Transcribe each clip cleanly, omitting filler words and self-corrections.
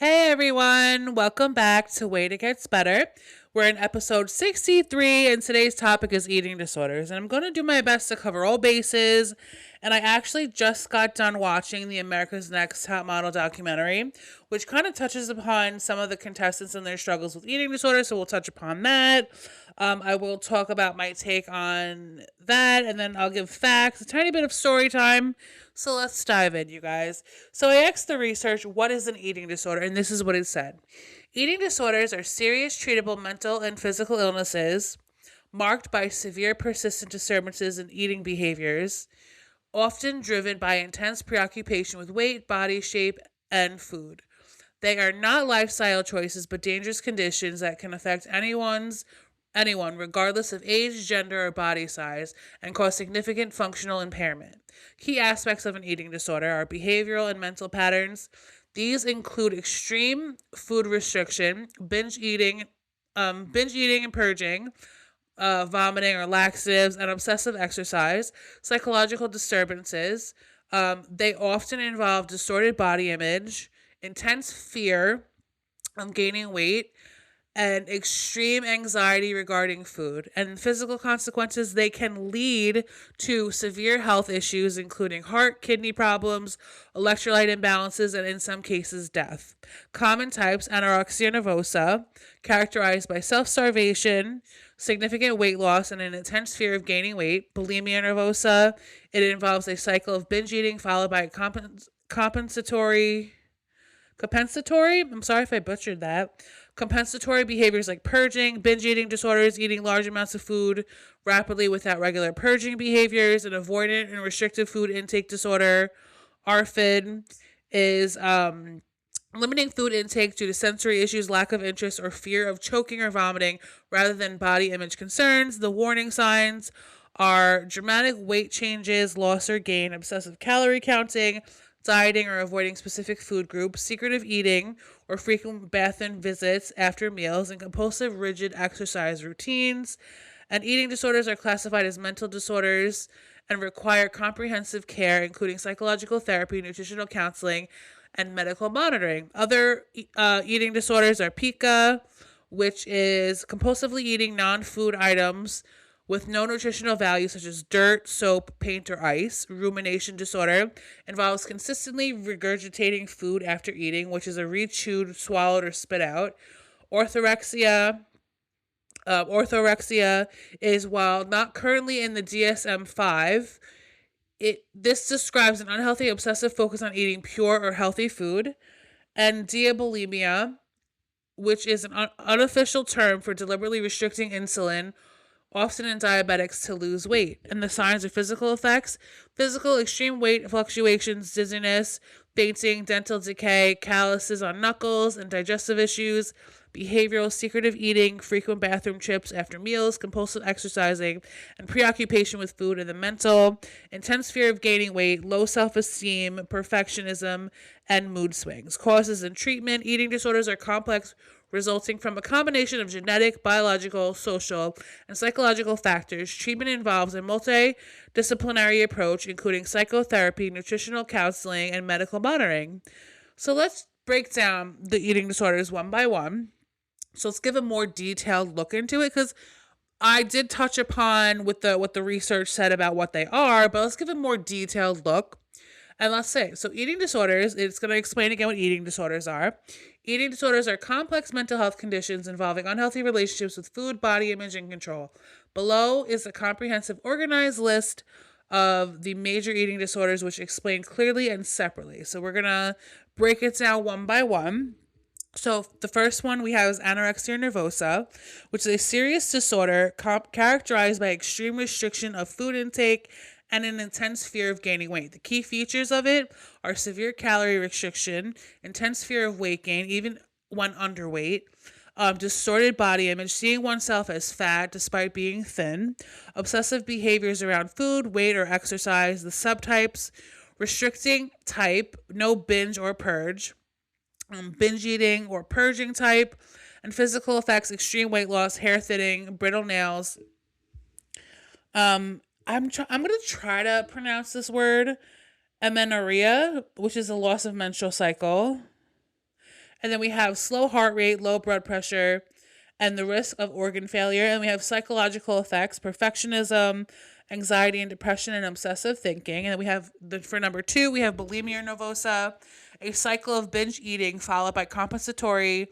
Hey everyone, welcome back to Weight It Gets Better. We're in episode 63, and today's topic is eating disorders. And I'm going to do my best to cover all bases. And I actually just got done watching the America's Next Top Model documentary, which kind of touches upon some of the contestants and their struggles with eating disorders. So we'll touch upon that. I will talk about my take on that, and then I'll give facts, a tiny bit of story time. So let's dive in, you guys. So I asked the research, what is an eating disorder? And this is what it said. Eating disorders are serious, treatable mental and physical illnesses marked by severe, persistent disturbances in eating behaviors, often driven by intense preoccupation with weight, body shape, and food. They are not lifestyle choices, but dangerous conditions that can affect anyone regardless of age, gender, or body size, and cause significant functional impairment. Key aspects of an eating disorder are behavioral and mental patterns. These include extreme food restriction, binge eating and purging, vomiting or laxatives, and obsessive exercise, psychological disturbances. They often involve distorted body image, intense fear of gaining weight, and extreme anxiety regarding food. And physical consequences, they can lead to severe health issues, including heart, kidney problems, electrolyte imbalances, and in some cases, death. Common types: anorexia nervosa, characterized by self starvation, significant weight loss, and an intense fear of gaining weight. Bulimia nervosa, it involves a cycle of binge eating followed by compensatory, I'm sorry if I butchered that. Compensatory behaviors like purging, binge eating disorders, eating large amounts of food rapidly without regular purging behaviors, an avoidant and restrictive food intake disorder. ARFID is limiting food intake due to sensory issues, lack of interest, or fear of choking or vomiting rather than body image concerns. The warning signs are dramatic weight changes, loss or gain, obsessive calorie counting, dieting or avoiding specific food groups, secretive eating or frequent bathroom visits after meals, and compulsive rigid exercise routines. And eating disorders are classified as mental disorders and require comprehensive care, including psychological therapy, nutritional counseling, and medical monitoring. Other eating disorders are pica, which is compulsively eating non-food items with no nutritional value, such as dirt, soap, paint, or ice. Rumination disorder involves consistently regurgitating food after eating, which is a rechewed, swallowed, or spit out. Orthorexia. Orthorexia is, while not currently in the DSM-5, this describes an unhealthy, obsessive focus on eating pure or healthy food. And diabulimia, which is an unofficial term for deliberately restricting insulin, often in diabetics, to lose weight. And the signs are physical effects: physical extreme weight fluctuations, dizziness, fainting, dental decay, calluses on knuckles, and digestive issues. Behavioral: secretive eating, frequent bathroom trips after meals, compulsive exercising, and preoccupation with food. And the mental: intense fear of gaining weight, low self-esteem, perfectionism, and mood swings. Causes and treatment: eating disorders are complex, resulting from a combination of genetic, biological, social, and psychological factors. Treatment involves a multidisciplinary approach, including psychotherapy, nutritional counseling, and medical monitoring. So let's break down the eating disorders one by one. So let's give a more detailed look into it, because I did touch upon what the research said about what they are, but let's give a more detailed look. And let's say, so eating disorders, it's going to explain again what eating disorders are. Eating disorders are complex mental health conditions involving unhealthy relationships with food, body image, and control. Below is a comprehensive, organized list of the major eating disorders, which explain clearly and separately. So we're going to break it down one by one. So the first one we have is anorexia nervosa, which is a serious disorder characterized by extreme restriction of food intake and an intense fear of gaining weight. The key features of it are severe calorie restriction, intense fear of weight gain, even when underweight, distorted body image, seeing oneself as fat despite being thin, obsessive behaviors around food, weight, or exercise. The subtypes: restricting type, no binge or purge, binge eating or purging type, and physical effects: extreme weight loss, hair thinning, brittle nails. I'm gonna try to pronounce this word: amenorrhea, which is a loss of menstrual cycle, And then we have slow heart rate, low blood pressure, and the risk of organ failure. And we have psychological effects, perfectionism, anxiety and depression, and obsessive thinking. And then we have for number 2, we have bulimia nervosa, a cycle of binge eating followed by compensatory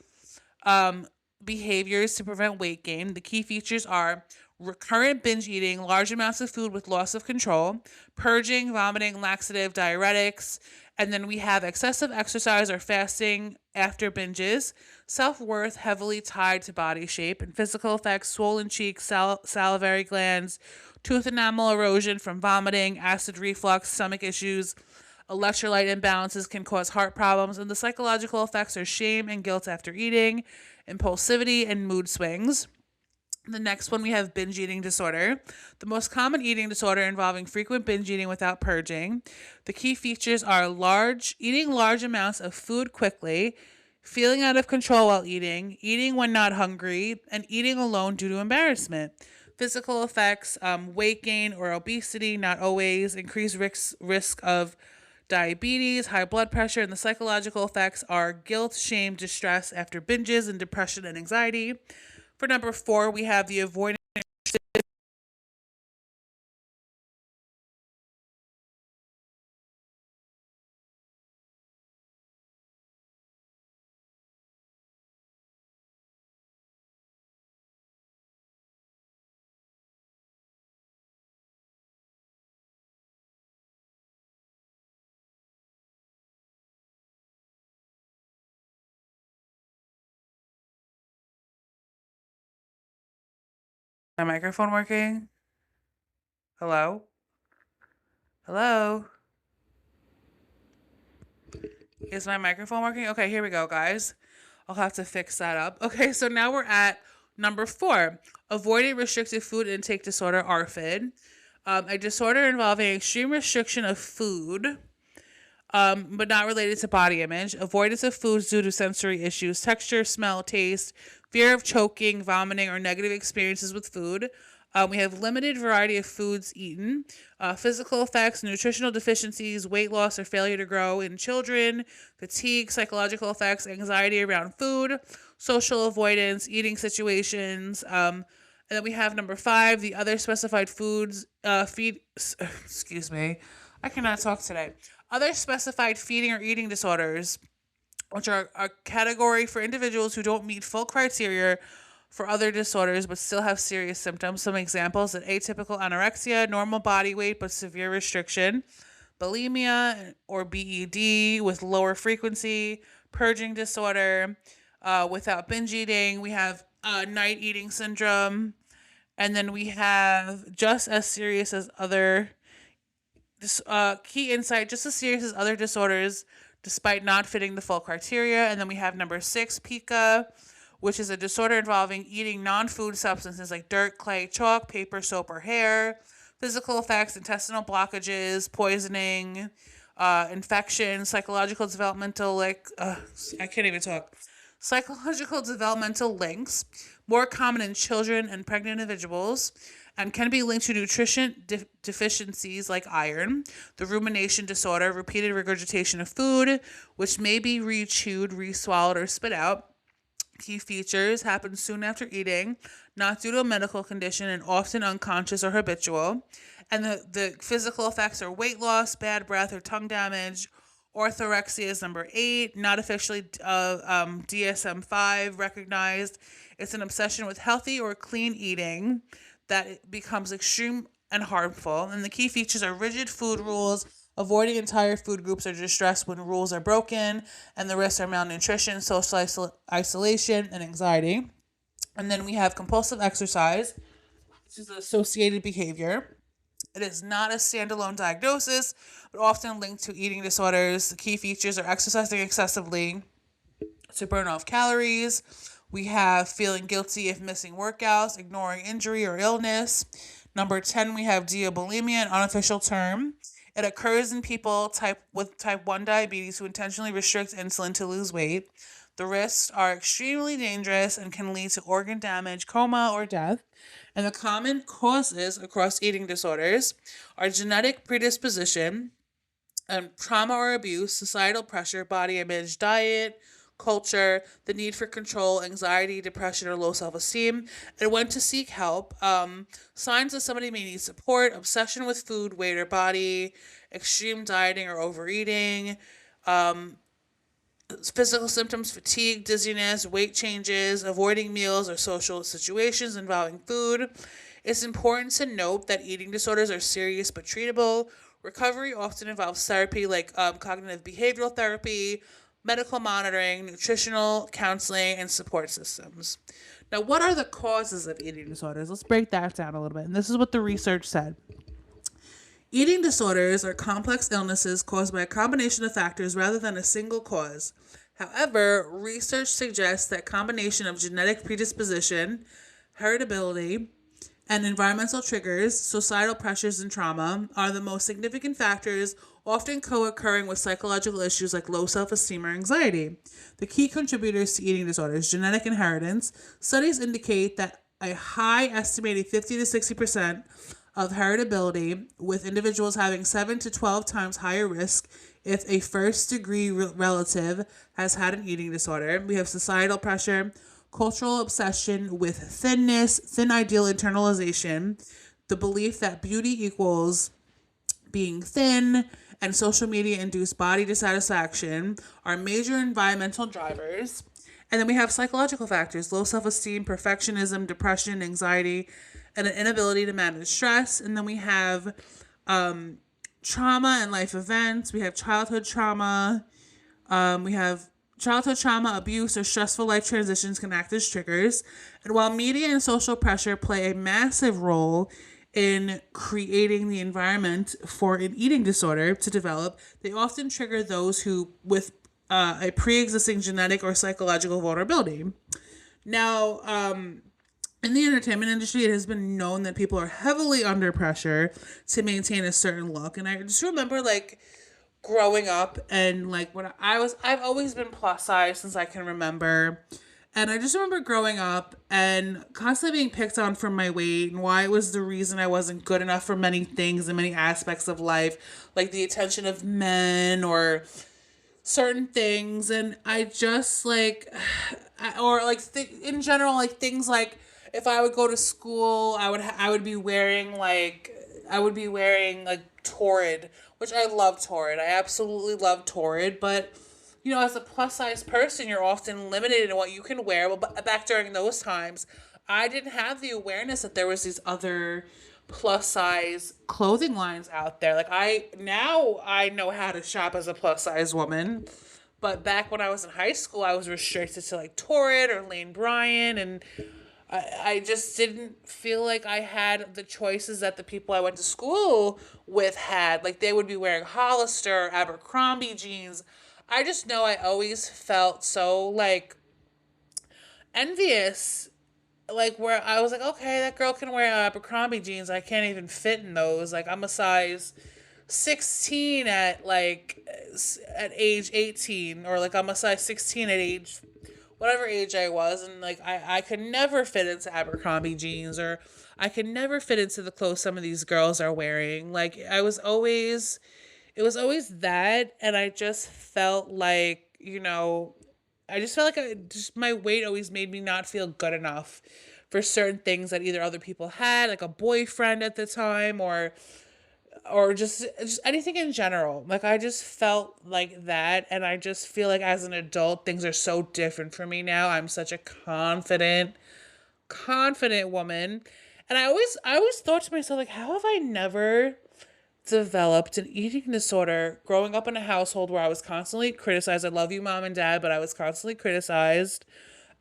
um, behaviors to prevent weight gain. The key features are recurrent binge eating, large amounts of food with loss of control, purging, vomiting, laxative, diuretics, and then we have excessive exercise or fasting after binges, self worth heavily tied to body shape, and physical effects swollen cheeks, salivary glands, tooth enamel erosion from vomiting, acid reflux, stomach issues, electrolyte imbalances can cause heart problems, and the psychological effects are shame and guilt after eating, impulsivity, and mood swings. The next one we have binge eating disorder, the most common eating disorder involving frequent binge eating without purging. The key features are eating large amounts of food quickly, feeling out of control while eating, eating when not hungry, and eating alone due to embarrassment. Physical effects, weight gain or obesity, not always, increased risk of diabetes, high blood pressure, and the psychological effects are guilt, shame, distress after binges, and depression and anxiety. For number 4, we have the avoidance. My microphone working? Hello? Hello? Is my microphone working? Okay, here we go, guys. I'll have to fix that up. Okay, so now we're at number 4, avoiding restrictive food intake disorder, ARFID, a disorder involving extreme restriction of food, but not related to body image, avoidance of foods due to sensory issues, texture, smell, taste, fear of choking, vomiting, or negative experiences with food. We have limited variety of foods eaten, physical effects, nutritional deficiencies, weight loss or failure to grow in children, fatigue, psychological effects, anxiety around food, social avoidance, eating situations. And then we have number 5, the other specified foods, excuse me, I cannot talk today. Other specified feeding or eating disorders, which are a category for individuals who don't meet full criteria for other disorders but still have serious symptoms. Some examples: an atypical anorexia, normal body weight but severe restriction, bulimia or BED with lower frequency, purging disorder without binge eating. We have night eating syndrome, and then we have just as serious as other key insight, just as serious as other disorders despite not fitting the full criteria. And then we have number 6, pica, which is a disorder involving eating non-food substances like dirt, clay, chalk, paper, soap, or hair. Physical effects: intestinal blockages, poisoning, infection, psychological developmental I can't even talk. Psychological developmental links, more common in children and pregnant individuals, and can be linked to nutrition deficiencies like iron, the rumination disorder, repeated regurgitation of food, which may be re-chewed, re-swallowed, or spit out. Key features: happen soon after eating, not due to a medical condition, and often unconscious or habitual. And the physical effects are weight loss, bad breath or tongue damage. Orthorexia is number 8, not officially DSM-5 recognized. It's an obsession with healthy or clean eating that becomes extreme and harmful. And the key features are rigid food rules, avoiding entire food groups or distress when rules are broken, and the risks are malnutrition, social isolation, and anxiety. And then we have compulsive exercise, which is an associated behavior. It is not a standalone diagnosis, but often linked to eating disorders. The key features are exercising excessively to burn off calories. We have feeling guilty if missing workouts, ignoring injury or illness. Number 10, we have diabulimia, an unofficial term. It occurs in people with type 1 diabetes who intentionally restrict insulin to lose weight. The risks are extremely dangerous and can lead to organ damage, coma, or death. And the common causes across eating disorders are genetic predisposition, trauma or abuse, societal pressure, body image, diet, culture, the need for control, anxiety, depression, or low self esteem, and when to seek help. Signs that somebody may need support: obsession with food, weight, or body, extreme dieting or overeating, physical symptoms: fatigue, dizziness, weight changes, avoiding meals or social situations involving food. It's important to note that eating disorders are serious but treatable. Recovery often involves therapy like cognitive behavioral therapy, medical monitoring, nutritional counseling, and support systems. Now, what are the causes of eating disorders? Let's break that down a little bit. And this is what the research said. Eating disorders are complex illnesses caused by a combination of factors rather than a single cause. However, research suggests that combination of genetic predisposition, heritability, and environmental triggers, societal pressures, and trauma are the most significant factors, often co-occurring with psychological issues like low self-esteem or anxiety. The key contributors to eating disorders: genetic inheritance. Studies indicate that a high estimated 50 to 60% of heritability, with individuals having 7 to 12 times higher risk if a first degree relative has had an eating disorder. We have societal pressure, cultural obsession with thinness, thin ideal internalization, the belief that beauty equals being thin, and social media induced body dissatisfaction are major environmental drivers. And then we have psychological factors: low self esteem, perfectionism, depression, anxiety, and an inability to manage stress. And then we have trauma and life events. We have childhood trauma. We have childhood trauma, abuse, or stressful life transitions can act as triggers. And while media and social pressure play a massive role in creating the environment for an eating disorder to develop, they often trigger those who with a pre-existing genetic or psychological vulnerability. Now, in the entertainment industry, it has been known that people are heavily under pressure to maintain a certain look. And I just remember growing up and I've always been plus size since I can remember. And I just remember growing up and constantly being picked on for my weight and why it was the reason I wasn't good enough for many things and many aspects of life, like the attention of men or certain things. And I just in general, things like if I would go to school, I would be wearing Torrid, which I love Torrid. I absolutely love Torrid, but as a plus size person, you're often limited in what you can wear. Well, back during those times, I didn't have the awareness that there was these other plus size clothing lines out there. I know how to shop as a plus size woman. But back when I was in high school, I was restricted to Torrid or Lane Bryant, and I just didn't feel like I had the choices that the people I went to school with had. They would be wearing Hollister, Abercrombie jeans. I just know I always felt so envious, where I was okay, that girl can wear Abercrombie jeans. I can't even fit in those. I'm a size 16 at age 18, or I'm a size 16 at age whatever age I was, and I could never fit into Abercrombie jeans, or I could never fit into the clothes some of these girls are wearing. It was always that, and I just felt my weight always made me not feel good enough for certain things that either other people had, like a boyfriend at the time, or just anything in general. I just felt like that, and I just feel as an adult, things are so different for me now. I'm such a confident woman, and I always thought to myself, how have I never developed an eating disorder growing up in a household where I was constantly criticized? I love you, Mom and Dad, but I was constantly criticized.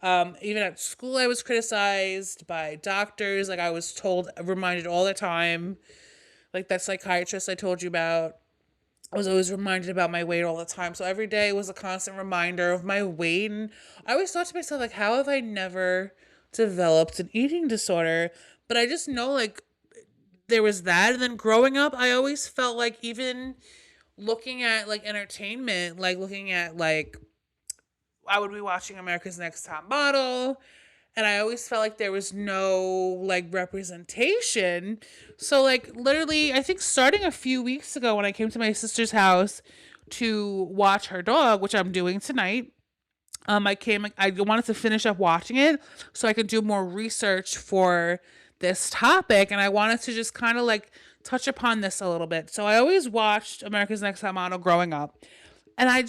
Even at school, I was criticized by doctors. I was reminded all the time. That psychiatrist I told you about, I was always reminded about my weight all the time. So every day was a constant reminder of my weight. And I always thought to myself, how have I never developed an eating disorder? But I just know, there was that. And then growing up, I always felt even looking at, entertainment, looking at, I would be watching America's Next Top Model, and I always felt there was no representation. So literally, I think starting a few weeks ago when I came to my sister's house to watch her dog, which I'm doing tonight, I wanted to finish up watching it so I could do more research for this topic. And I wanted to just kind of like touch upon this a little bit. So I always watched America's Next Top Model growing up. And I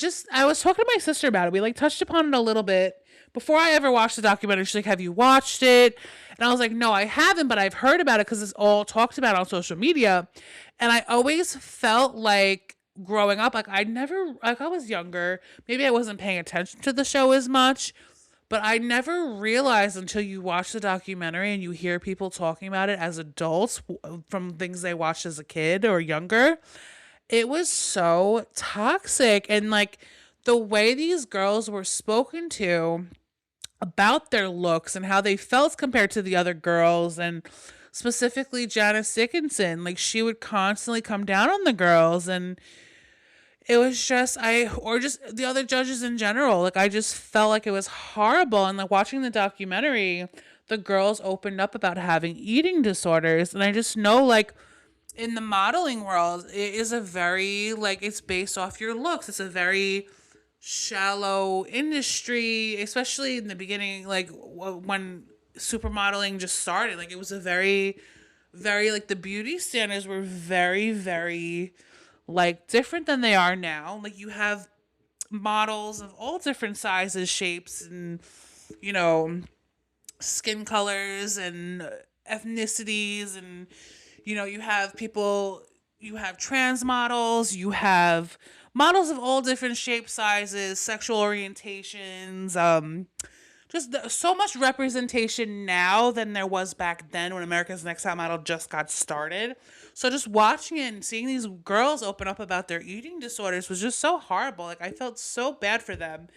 was talking to my sister about it. We like touched upon it a little bit before I ever watched the documentary. She's like, "Have you watched it?" And I was like, "No, I haven't, but I've heard about it because it's all talked about on social media." And I always felt like growing up, like I was younger, maybe I wasn't paying attention to the show as much, but I never realized until you watch the documentary and you hear people talking about it as adults from things they watched as a kid or younger. It was so toxic. And like the way these girls were spoken to about their looks and how they felt compared to the other girls, and specifically Janice Dickinson, like she would constantly come down on the girls. And it was just or just the other judges in general. Like I just felt like it was horrible. And like watching the documentary, the girls opened up about having eating disorders, and I just know like in the modeling world, it is a very like it's based off your looks. It's a very shallow industry, especially in the beginning, like when supermodeling just started. Like it was a very like the beauty standards were very like different than they are now. Like you have models of all different sizes, shapes, and you know, skin colors and ethnicities, and you have people, you have trans models, you have models of all different shapes, sizes, sexual orientations, so much representation now than there was back then when America's Next Top Model just got started. So just watching it and seeing these girls open up about their eating disorders was just so horrible. Like I felt so bad for them.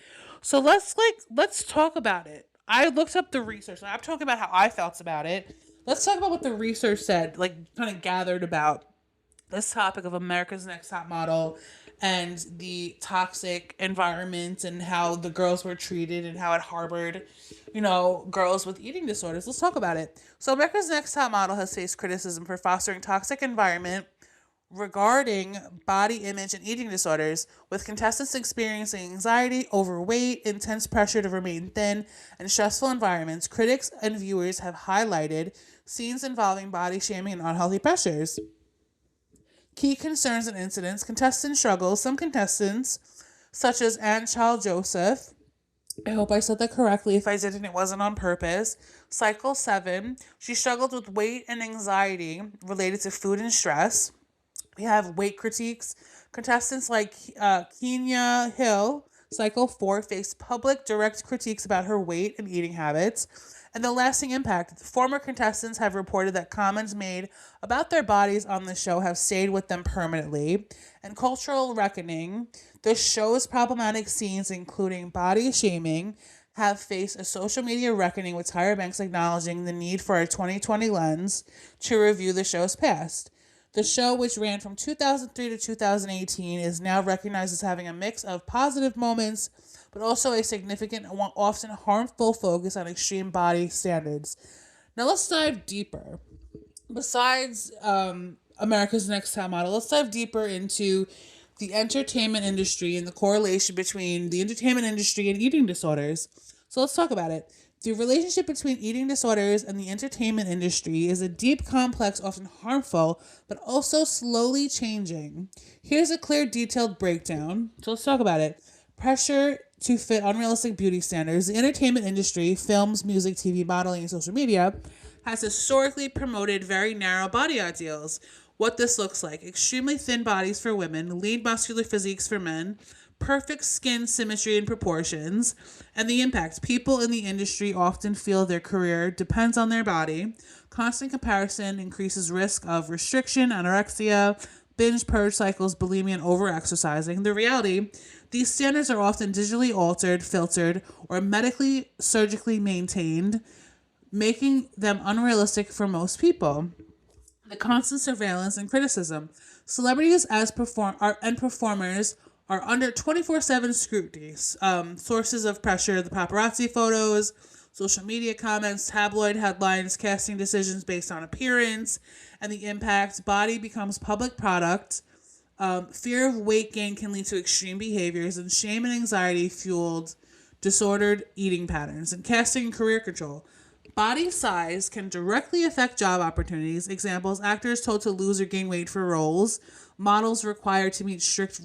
So let's talk about it. I looked up the research. I'm talking about how I felt about it. Let's talk about what the research said, like kind of gathered about this topic of America's Next Top Model and the toxic environment and how the girls were treated and how it harbored, girls with eating disorders. Let's talk about it. So America's Next Top Model has faced criticism for fostering toxic environment regarding body image and eating disorders, with contestants experiencing anxiety, overweight, intense pressure to remain thin, and stressful environments. Critics and viewers have highlighted scenes involving body shaming and unhealthy pressures. Key concerns and incidents: contestant struggles. Some contestants, such as Anne Child Joseph, I hope I said that correctly. If I didn't, it wasn't on purpose. Cycle 7, she struggled with weight and anxiety related to food and stress. We have weight critiques. Contestants like Kenya Hill, Cycle 4, faced public direct critiques about her weight and eating habits. And the lasting impact: former contestants have reported that comments made about their bodies on the show have stayed with them permanently. And cultural reckoning: the show's problematic scenes, including body shaming, have faced a social media reckoning, with Tyra Banks acknowledging the need for a 2020 lens to review the show's past. The show, which ran from 2003 to 2018, is now recognized as having a mix of positive moments, but also a significant, often harmful focus on extreme body standards. Now let's dive deeper. Besides America's Next Top Model, let's dive deeper into the entertainment industry and the correlation between the entertainment industry and eating disorders. So let's talk about it. The relationship between eating disorders and the entertainment industry is a deep, complex, often harmful, but also slowly changing. Here's a clear, detailed breakdown. So let's talk about it. Pressure to fit unrealistic beauty standards. The entertainment industry, films, music, TV, modeling, and social media, has historically promoted very narrow body ideals. What this looks like: extremely thin bodies for women, lean muscular physiques for men, perfect skin symmetry and proportions. And the impact: people in the industry often feel their career depends on their body. Constant comparison increases risk of restriction, anorexia, binge purge cycles, bulimia, and overexercising. The reality: these standards are often digitally altered, filtered, or medically, surgically maintained, making them unrealistic for most people. The constant surveillance and criticism: celebrities and performers are under 24/7 scrutiny. Sources of pressure: the paparazzi photos, social media comments, tabloid headlines, casting decisions based on appearance. And the impact: body becomes public product. Fear of weight gain can lead to extreme behaviors, and shame and anxiety fueled disordered eating patterns, and casting and career control. Body size can directly affect job opportunities. Examples: actors told to lose or gain weight for roles, models required to meet strict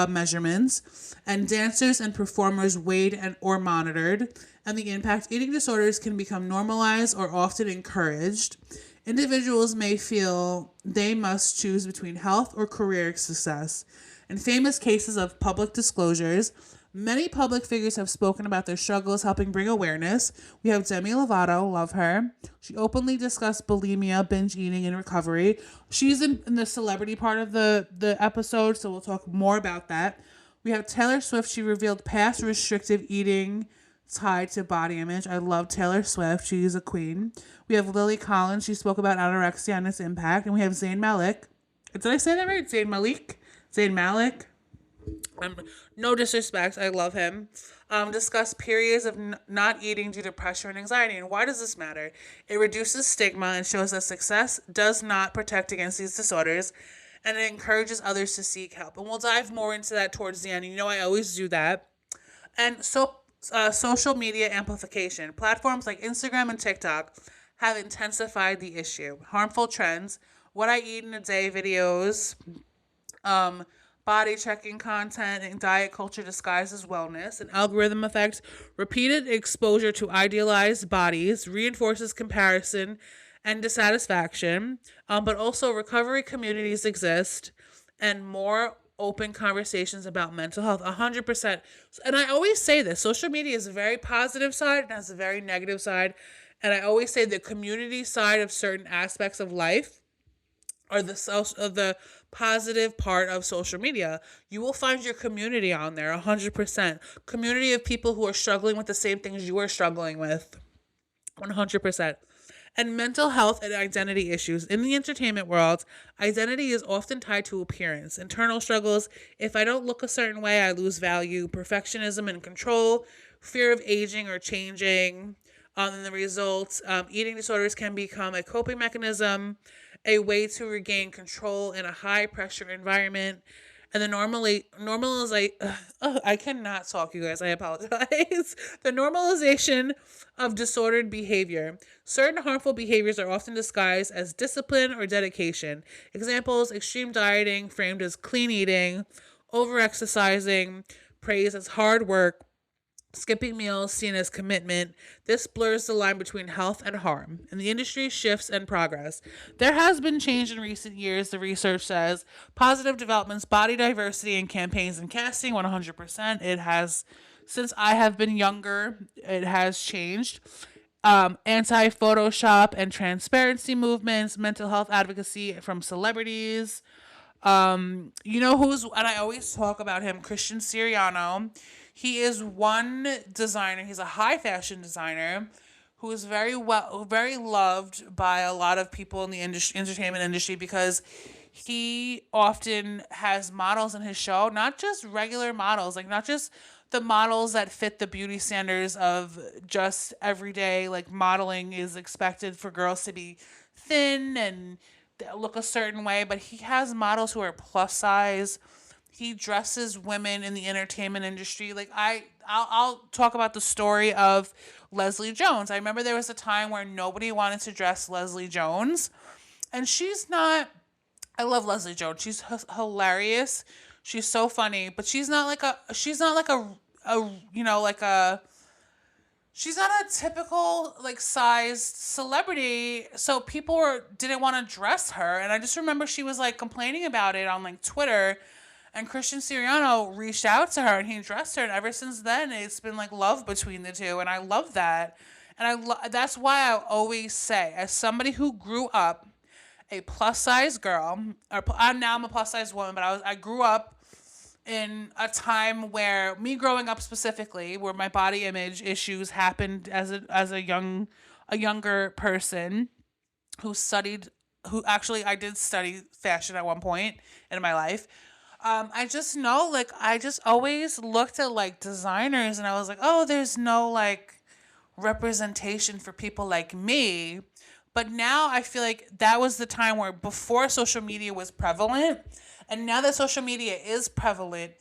measurements, and dancers and performers weighed and or monitored. And the impact: eating disorders can become normalized or often encouraged. Individuals may feel they must choose between health or career success. In famous cases of public disclosures, many public figures have spoken about their struggles, helping bring awareness. We have Demi Lovato, love her. She openly discussed bulimia, binge eating, and recovery. She's in the celebrity part of the episode, so we'll talk more about that. We have Taylor Swift. She revealed past restrictive eating tied to body image. I love Taylor Swift. She's a queen. We have Lily Collins. She spoke about anorexia and its impact. And we have Zayn Malik. Did I say that right? Zayn Malik? Zayn Malik? No disrespect. I love him. Discuss periods of not eating due to pressure and anxiety. And why does this matter? It reduces stigma and shows that success does not protect against these disorders. And it encourages others to seek help. And we'll dive more into that towards the end. You know I always do that. And social media amplification. Platforms like Instagram and TikTok have intensified the issue. Harmful trends, what I eat in a day videos, body checking content, and diet culture disguised as wellness. An algorithm effect. Repeated exposure to idealized bodies reinforces comparison and dissatisfaction. But also recovery communities exist, and more open conversations about mental health. 100%. And I always say this: social media is a very positive side and has a very negative side. And I always say the community side of certain aspects of life are the positive part of social media. You will find your community on there. 100%. Community of people who are struggling with the same things you are struggling with. 100%. And mental health and identity issues. In the entertainment world, identity is often tied to appearance. Internal struggles: if I don't look a certain way, I lose value. Perfectionism and control. Fear of aging or changing. And the results: eating disorders can become a coping mechanism, a way to regain control in a high-pressure environment. And I cannot talk, you guys. I apologize. The normalization of disordered behavior. Certain harmful behaviors are often disguised as discipline or dedication. Examples: extreme dieting framed as clean eating, over-exercising praised as hard work, skipping meals seen as commitment. This blurs the line between health and harm. And the industry shifts and progress. There has been change in recent years, the research says. Positive developments: body diversity in campaigns and casting, 100%. It has, since I have been younger, it has changed. Anti-Photoshop and transparency movements, mental health advocacy from celebrities. You know and I always talk about him, Christian Siriano. He is one designer. He's a high fashion designer who is very loved by a lot of people in the entertainment industry, because he often has models in his show, not just regular models, like not just the models that fit the beauty standards of just everyday, like modeling is expected for girls to be thin and look a certain way, but he has models who are plus size. He dresses women in the entertainment industry. Like I'll talk about the story of Leslie Jones. I remember there was a time where nobody wanted to dress Leslie Jones, and she's not. I love Leslie Jones. She's hilarious. She's so funny, but she's not like a. She's not a typical like sized celebrity. So people didn't want to dress her, and I just remember she was like complaining about it on like Twitter. And Christian Siriano reached out to her and he dressed her. And ever since then, it's been like love between the two. And I love that. And that's why I always say, as somebody who grew up a plus size girl, now I'm a plus size woman, but I grew up in a time where growing up specifically, where my body image issues happened as a younger person I did study fashion at one point in my life. I just know, like, I just always looked at, like, designers and I was like, oh, there's no, like, representation for people like me. But now I feel like that was the time where before social media was prevalent. And now that social media is prevalent,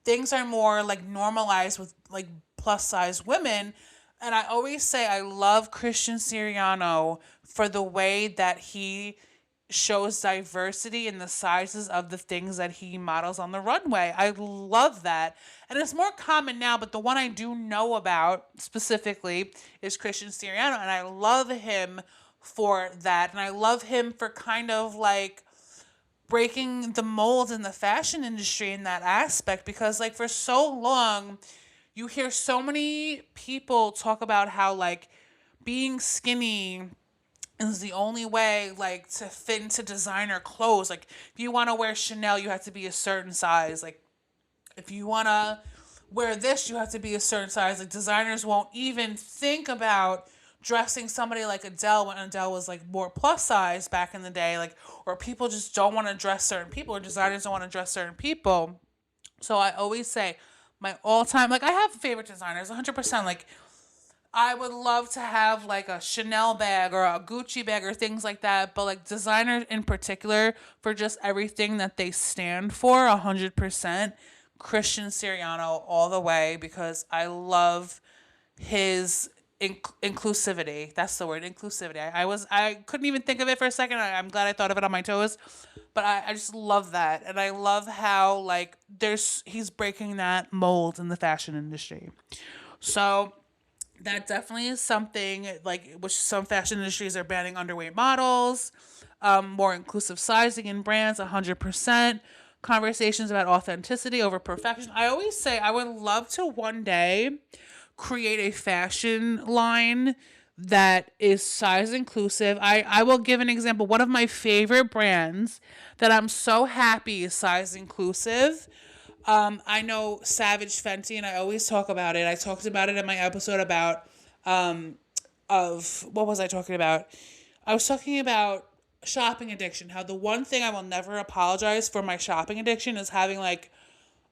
things are more, like, normalized with, like, plus size women. And I always say I love Christian Siriano for the way that he shows diversity in the sizes of the things that he models on the runway. I love that. And it's more common now, but the one I do know about specifically is Christian Siriano. And I love him for that. And I love him for kind of like breaking the mold in the fashion industry in that aspect, because like for so long you hear so many people talk about how like being skinny is the only way like to fit into designer clothes. Like if you want to wear Chanel, you have to be a certain size. Like if you want to wear this, you have to be a certain size. Like designers won't even think about dressing somebody like Adele when Adele was like more plus size back in the day. Like, or people just don't want to dress certain people, or designers don't want to dress certain people. So I always say my all time, like I have favorite designers 100%. Like I would love to have like a Chanel bag or a Gucci bag or things like that, but like designers in particular for just everything that they stand for 100%. Christian Siriano all the way, because I love his inclusivity. That's the word, inclusivity. I couldn't even think of it for a second. I'm glad I thought of it on my toes, but I just love that, and I love how like he's breaking that mold in the fashion industry. So that definitely is something like which some fashion industries are banning underweight models, more inclusive sizing in brands, 100%. Conversations about authenticity over perfection. I always say I would love to one day create a fashion line that is size inclusive. I will give an example. One of my favorite brands that I'm so happy is size inclusive. I know Savage Fenty, and I always talk about it. I talked about it in my episode about of what was I talking about? I was talking about shopping addiction. How the one thing I will never apologize for my shopping addiction is having like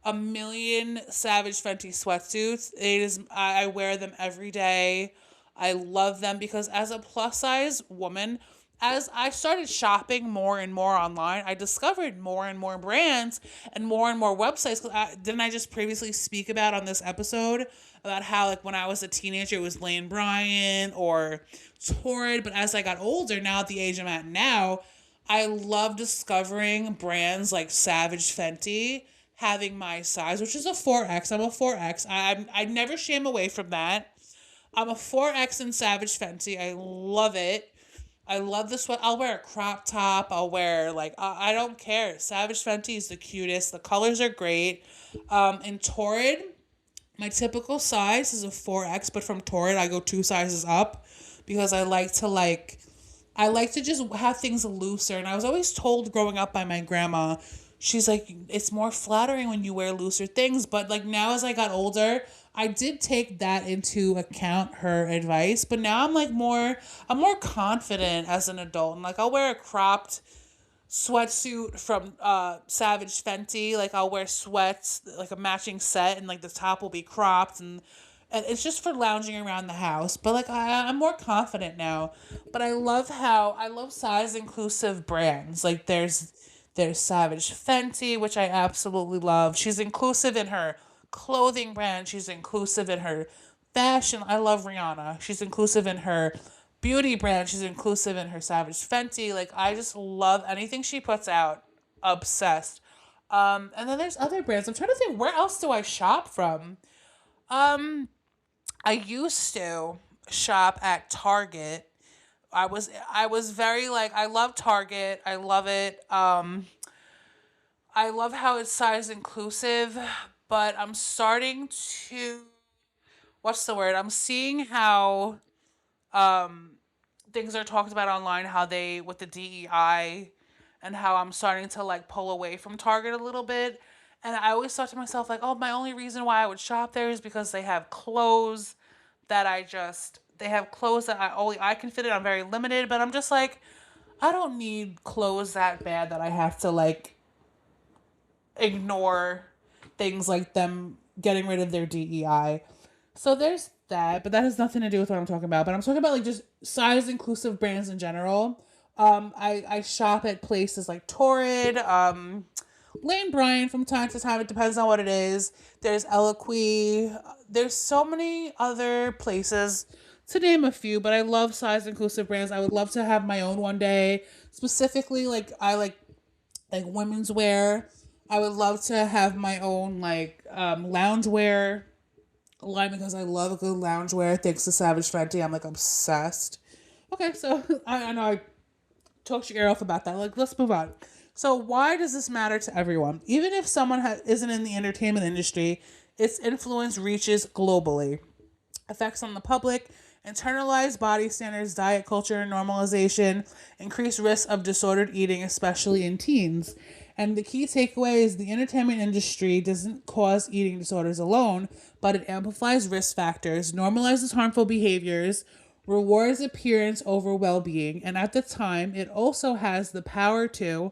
a million Savage Fenty sweatsuits. It is I wear them every day. I love them because as a plus size woman, as I started shopping more and more online, I discovered more and more brands and more websites. Didn't I just previously speak about on this episode about how like when I was a teenager it was Lane Bryant or Torrid, but as I got older, now at the age I'm at now, I love discovering brands like Savage Fenty having my size, which is a 4X. I'm a 4X. I never shame away from that. I'm a 4X in Savage Fenty. I love it. I love the sweat. I'll wear a crop top. I'll wear like I don't care. Savage Fenty is the cutest. The colors are great. In Torrid, my typical size is a 4X, but from Torrid I go 2 sizes up because I like to just have things looser. And I was always told growing up by my grandma, she's like, it's more flattering when you wear looser things. But like now as I got older, I did take that into account, her advice. But now I'm more confident as an adult. And like I'll wear a cropped sweatsuit from Savage Fenty. Like I'll wear sweats, like a matching set, and like the top will be cropped, and it's just for lounging around the house. But like I'm more confident now. But I love size inclusive brands. Like there's Savage Fenty, which I absolutely love. She's inclusive in her clothing brand. She's inclusive in her fashion. I love Rihanna. She's inclusive in her beauty brand. She's inclusive in her Savage Fenty. Like I just love anything she puts out. Obsessed. And then there's other brands. I'm trying to think, where else do I shop from? Um, I used to shop at Target. I was very like I love Target. I love it. I love how it's size inclusive, but I'm starting to what's the word? I'm seeing how um things are talked about online, how they with the DEI, and how I'm starting to like pull away from Target a little bit. And I always thought to myself like, "Oh, my only reason why I would shop there is because they have clothes that they have clothes that I can fit in. I'm very limited, but I'm just like I don't need clothes that bad that I have to like ignore things like them getting rid of their DEI. So there's that, but that has nothing to do with what I'm talking about. But I'm talking about like just size inclusive brands in general. I shop at places like Torrid, Lane Bryant from time to time. It depends on what it is. There's Eloquii. there's so many other places to name a few, but I love size inclusive brands. I would love to have my own one day. Specifically, like I like women's wear. I would love to have my own like loungewear line because I love a good loungewear. Thanks to Savage Fenty, I'm like obsessed. Okay, so I know I talked your ear off about that. Like, let's move on. So, why does this matter to everyone? Even if someone isn't in the entertainment industry, its influence reaches globally. Effects on the public, internalized body standards, diet culture, normalization, increased risk of disordered eating, especially in teens. And the key takeaway is the entertainment industry doesn't cause eating disorders alone, but it amplifies risk factors, normalizes harmful behaviors, rewards appearance over well being, and at the time, it also has the power to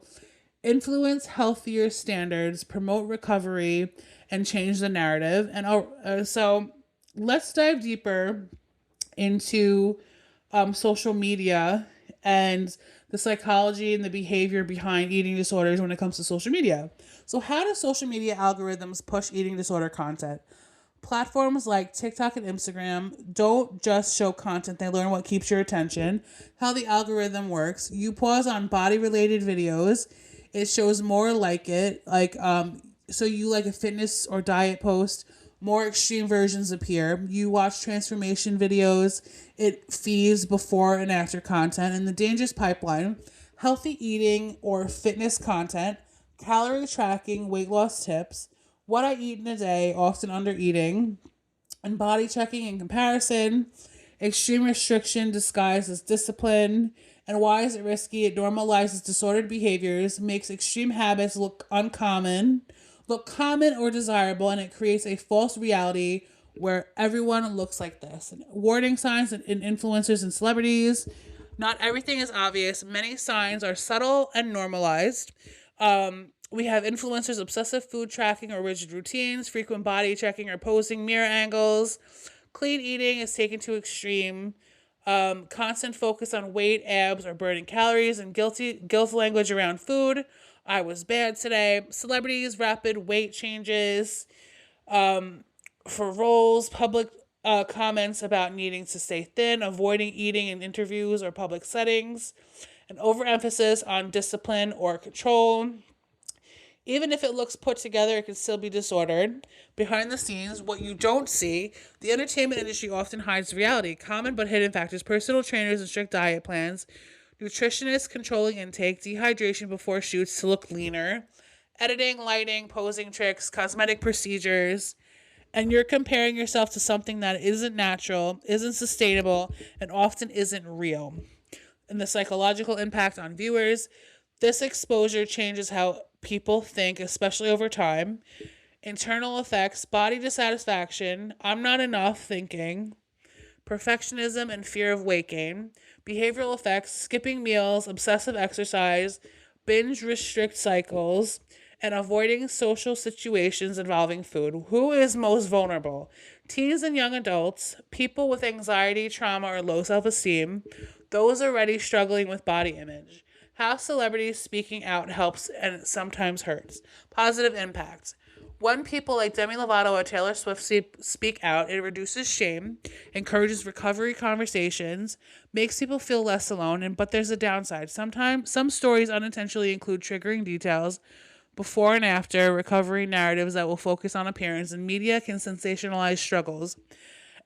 influence healthier standards, promote recovery, and change the narrative. And so let's dive deeper into social media and the psychology and the behavior behind eating disorders when it comes to social media. So, how do social media algorithms push eating disorder content? Platforms like TikTok and Instagram don't just show content, they learn what keeps your attention. How the algorithm works: you pause on body related videos, it shows more like it. So you like a fitness or diet post, more extreme versions appear. You watch transformation videos, it feeds before and after content. And the dangerous pipeline: healthy eating or fitness content, calorie tracking, weight loss tips, what I eat in a day, often under eating, and body checking and comparison, extreme restriction disguised as discipline. And why is it risky? It normalizes disordered behaviors, makes extreme habits look common or desirable, and it creates a false reality where everyone looks like this. And warning signs in influencers and celebrities: not everything is obvious. Many signs are subtle and normalized. We have influencers obsessive food tracking or rigid routines, frequent body checking or posing mirror angles. Clean eating is taken to extreme. Constant focus on weight, abs, or burning calories, and guilt language around food. I was bad today. Celebrities, rapid weight changes for roles, public comments about needing to stay thin, avoiding eating in interviews or public settings, an overemphasis on discipline or control. Even if it looks put together, it can still be disordered. Behind the scenes, what you don't see: the entertainment industry often hides reality. Common but hidden factors: personal trainers and strict diet plans, nutritionists controlling intake, dehydration before shoots to look leaner, editing, lighting, posing tricks, cosmetic procedures. And you're comparing yourself to something that isn't natural, isn't sustainable, and often isn't real. And the psychological impact on viewers: this exposure changes how people think, especially over time. Internal effects: body dissatisfaction, I'm not enough thinking, perfectionism and fear of weight gain. Behavioral effects: skipping meals, obsessive exercise, binge restrict cycles, and avoiding social situations involving food. Who is most vulnerable? Teens and young adults, people with anxiety, trauma, or low self esteem, those already struggling with body image. How celebrities speaking out helps and sometimes hurts. Positive impacts: when people like Demi Lovato or Taylor Swift speak out, it reduces shame, encourages recovery conversations, makes people feel less alone. But there's a downside. Sometimes some stories unintentionally include triggering details, before and after recovery narratives that will focus on appearance, and media can sensationalize struggles.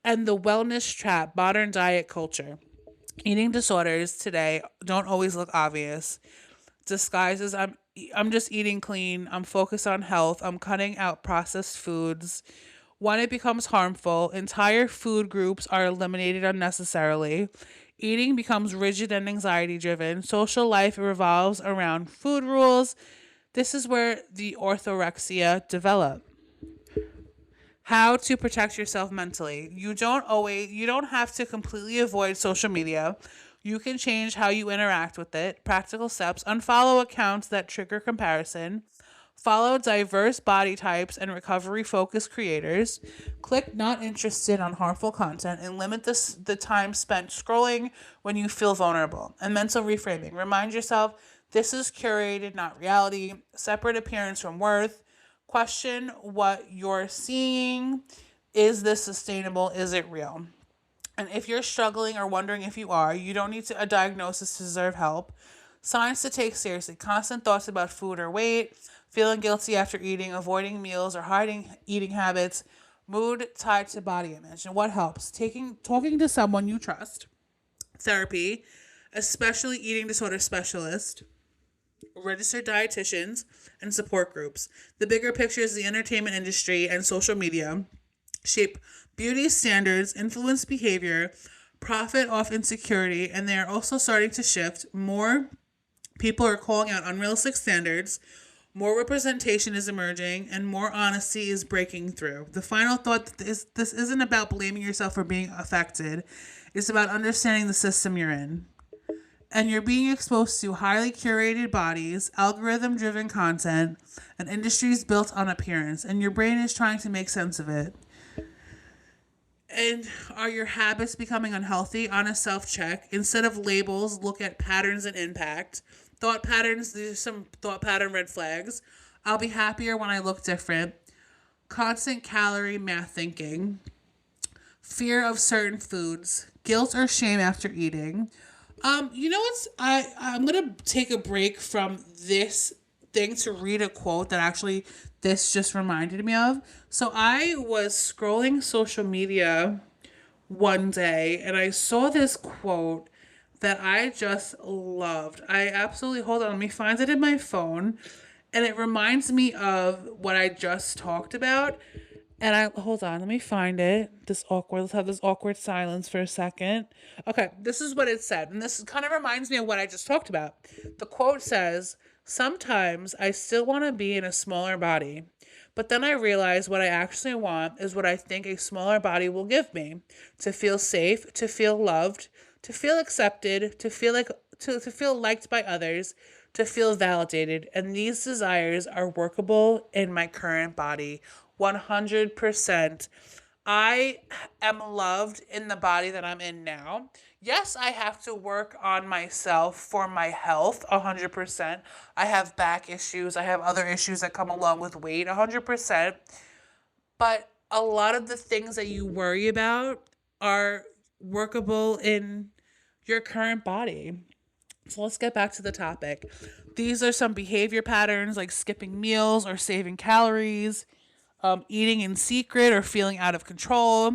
And the wellness trap: modern diet culture. Eating disorders today don't always look obvious. Disguises: I'm just eating clean, I'm focused on health, I'm cutting out processed foods. When it becomes harmful, entire food groups are eliminated unnecessarily. Eating becomes rigid and anxiety driven. Social life revolves around food rules. This is where the orthorexia develop. How to protect yourself mentally: you don't have to completely avoid social media. You can change how you interact with it. Practical steps: unfollow accounts that trigger comparison, follow diverse body types and recovery focused creators, click not interested on harmful content, and limit the time spent scrolling when you feel vulnerable. And mental reframing: remind yourself this is curated, not reality. Separate appearance from worth. Question what you're seeing. Is this sustainable? Is it real? And if you're struggling or wondering if you are, you don't need a diagnosis to deserve help. Signs to take seriously: constant thoughts about food or weight, feeling guilty after eating, avoiding meals or hiding eating habits, mood tied to body image. And what helps? Talking to someone you trust, therapy, especially eating disorder specialist, registered dietitians, and support groups. The bigger picture is the entertainment industry and social media shape beauty standards, influence behavior, profit off insecurity, and they are also starting to shift. More people are calling out unrealistic standards, more representation is emerging, and more honesty is breaking through. The final thought is this isn't about blaming yourself for being affected, it's about understanding the system you're in. And you're being exposed to highly curated bodies, algorithm driven content, and industries built on appearance, and your brain is trying to make sense of it. And are your habits becoming unhealthy? On a self check. Instead of labels, look at patterns and impact. Thought patterns, there's some thought pattern red flags. I'll be happier when I look different. Constant calorie math thinking. Fear of certain foods. Guilt or shame after eating. You know what's I'm gonna take a break from this thing to read a quote that actually this just reminded me of. So I was scrolling social media one day and I saw this quote that I just loved. I absolutely, hold on, let me find it in my phone. And it reminds me of what I just talked about. And hold on, let me find it. Let's have this awkward silence for a second. Okay, this is what it said. And this kind of reminds me of what I just talked about. The quote says, "Sometimes I still want to be in a smaller body, but then I realize what I actually want is what I think a smaller body will give me: to feel safe, to feel loved, to feel accepted, to feel to feel liked by others, to feel validated. And these desires are workable in my current body." 100%. I am loved in the body that I'm in now. Yes, I have to work on myself for my health, 100%. I have back issues. I have other issues that come along with weight, 100%. But a lot of the things that you worry about are workable in your current body. So let's get back to the topic. These are some behavior patterns like skipping meals or saving calories, eating in secret or feeling out of control,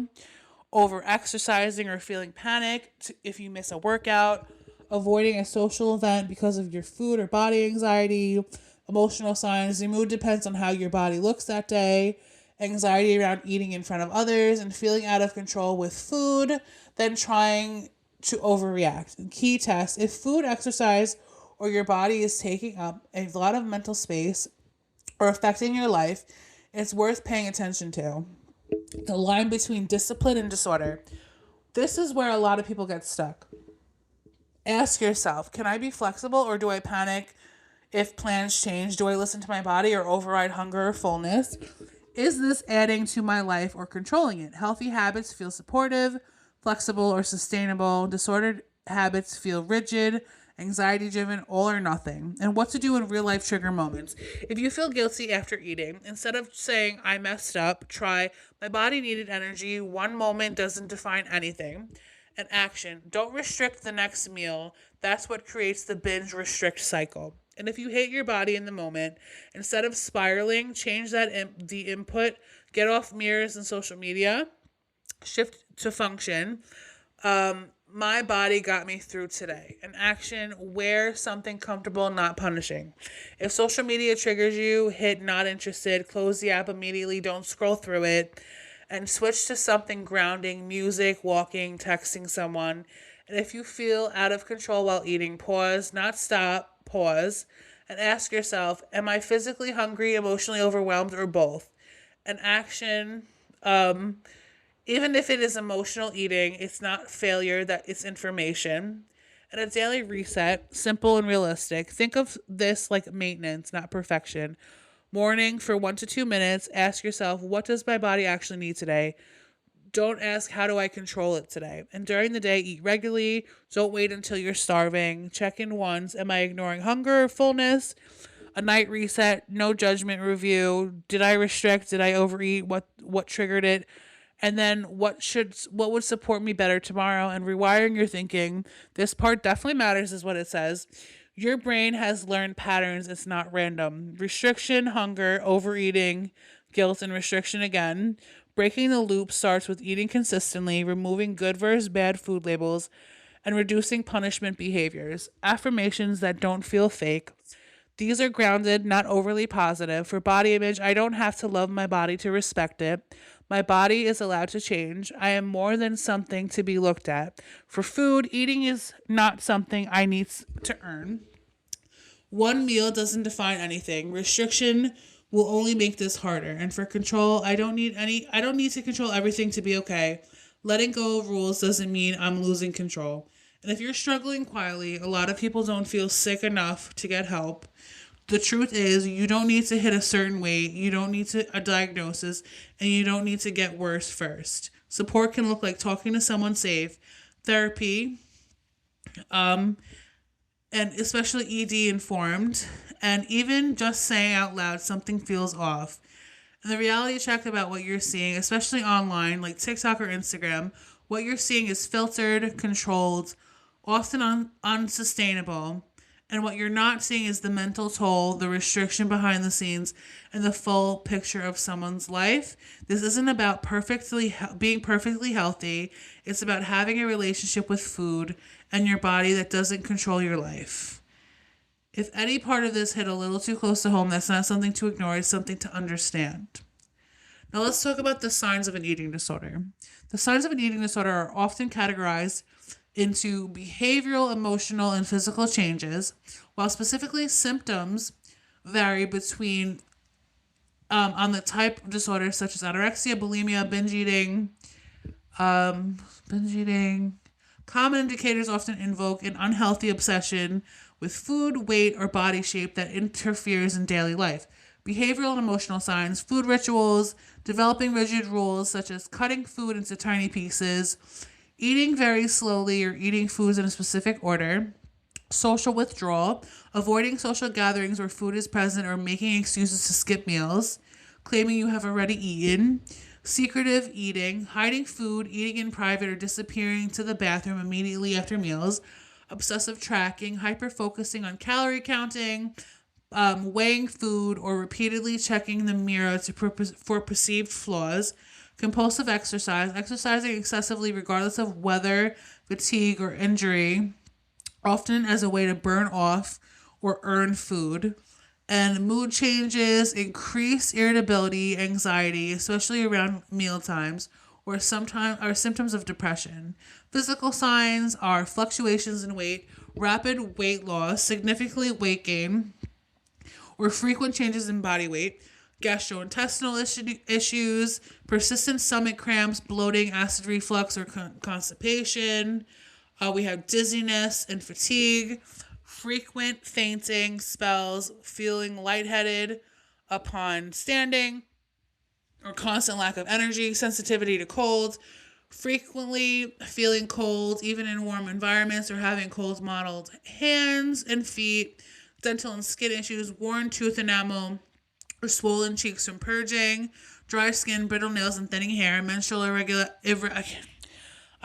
over exercising or feeling panic if you miss a workout, avoiding a social event because of your food or body anxiety, emotional signs. Your mood depends on how your body looks that day, anxiety around eating in front of others, and feeling out of control with food, then trying to overreact. Key test: if food, exercise, or your body is taking up a lot of mental space or affecting your life, it's worth paying attention to. The line between discipline and disorder. This is where a lot of people get stuck. Ask yourself, can I be flexible or do I panic if plans change? Do I listen to my body or override hunger or fullness? Is this adding to my life or controlling it? Healthy habits feel supportive, flexible, or sustainable. Disordered habits feel rigid, anxiety driven, all or nothing. And what to do in real life trigger moments. If you feel guilty after eating, instead of saying I messed up, try my body needed energy. One moment doesn't define anything. And action: don't restrict the next meal. That's what creates the binge restrict cycle. And if you hate your body in the moment, instead of spiraling, change the input. Get off mirrors and social media. Shift to function. My body got me through today. An action: wear something comfortable, not punishing. If social media triggers you, hit not interested, close the app immediately, don't scroll through it, and switch to something grounding: music, walking, texting someone. And if you feel out of control while eating, pause, not stop, pause, and ask yourself, am I physically hungry, emotionally overwhelmed, or both? An action, even if it is emotional eating, it's not failure, that it's information. And a daily reset, simple and realistic. Think of this like maintenance, not perfection. Morning for 1 to 2 minutes, ask yourself, what does my body actually need today? Don't ask, how do I control it today? And during the day, eat regularly. Don't wait until you're starving. Check in once. Am I ignoring hunger or fullness? A night reset, no judgment review. Did I restrict? Did I overeat? What triggered it? And then what would support me better tomorrow, and rewiring your thinking. This part definitely matters, is what it says. Your brain has learned patterns. It's not random. Restriction, hunger, overeating, guilt, and restriction again. Breaking the loop starts with eating consistently, removing good versus bad food labels, and reducing punishment behaviors. Affirmations that don't feel fake. These are grounded, not overly positive. For body image, I don't have to love my body to respect it. My body is allowed to change. I am more than something to be looked at. For food, eating is not something I need to earn. One meal doesn't define anything. Restriction will only make this harder. And for control, I don't need to control everything to be okay. Letting go of rules doesn't mean I'm losing control. And if you're struggling quietly, a lot of people don't feel sick enough to get help. The truth is, you don't need to hit a certain weight, you don't need a diagnosis, and you don't need to get worse first. Support can look like talking to someone safe, therapy, and especially ED informed, and even just saying out loud something feels off. And the reality check about what you're seeing, especially online, like TikTok or Instagram, what you're seeing is filtered, controlled, often unsustainable. And what you're not seeing is the mental toll, the restriction behind the scenes, and the full picture of someone's life. This isn't about being perfectly healthy. It's about having a relationship with food and your body that doesn't control your life. If any part of this hit a little too close to home, that's not something to ignore, it's something to understand. Now let's talk about the signs of an eating disorder. The signs of an eating disorder are often categorized into behavioral, emotional, and physical changes, while specifically symptoms vary between on the type of disorders such as anorexia, bulimia, binge eating. Common indicators often invoke an unhealthy obsession with food, weight, or body shape that interferes in daily life. Behavioral and emotional signs, food rituals, developing rigid rules such as cutting food into tiny pieces, eating very slowly or eating foods in a specific order, social withdrawal, avoiding social gatherings where food is present or making excuses to skip meals, claiming you have already eaten, secretive eating, hiding food, eating in private, or disappearing to the bathroom immediately after meals, obsessive tracking, hyper-focusing on calorie counting, weighing food, or repeatedly checking the mirror for perceived flaws, compulsive exercise, exercising excessively regardless of weather, fatigue, or injury, often as a way to burn off or earn food, and mood changes, increased irritability, anxiety, especially around meal times, or sometimes are symptoms of depression. Physical signs are fluctuations in weight, rapid weight loss, significant weight gain, or frequent changes in body weight, gastrointestinal issues, persistent stomach cramps, bloating, acid reflux, or constipation. We have dizziness and fatigue, frequent fainting spells, feeling lightheaded upon standing, or constant lack of energy, sensitivity to cold, frequently feeling cold even in warm environments, or having cold mottled hands and feet, dental and skin issues, worn tooth enamel, or swollen cheeks from purging, dry skin, brittle nails, and thinning hair, menstrual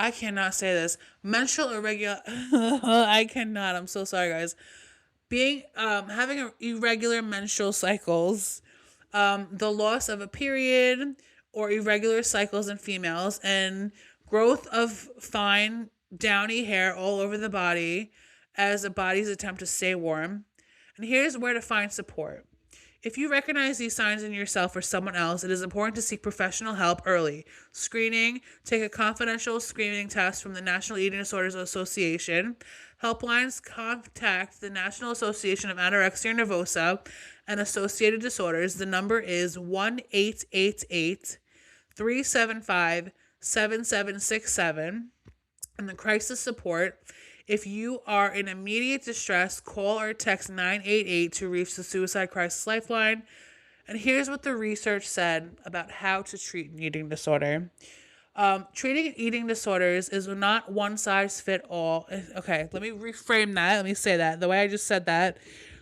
I cannot say this. Menstrual irregular. I cannot. I'm so sorry, guys. Being having irregular menstrual cycles, the loss of a period or irregular cycles in females, and growth of fine downy hair all over the body as the body's attempt to stay warm. And here's where to find support. If you recognize these signs in yourself or someone else, it is important to seek professional help early. Screening, take a confidential screening test from the National Eating Disorders Association. Helplines, contact the National Association of Anorexia Nervosa and Associated Disorders. The number is 1-888-375-7767. And the crisis support. If you are in immediate distress, call or text 988 to reach the Suicide Crisis Lifeline. And here's what the research said about how to treat an eating disorder. Treating eating disorders is not one size fit all. Okay, let me reframe that. Let me say that. The way I just said that.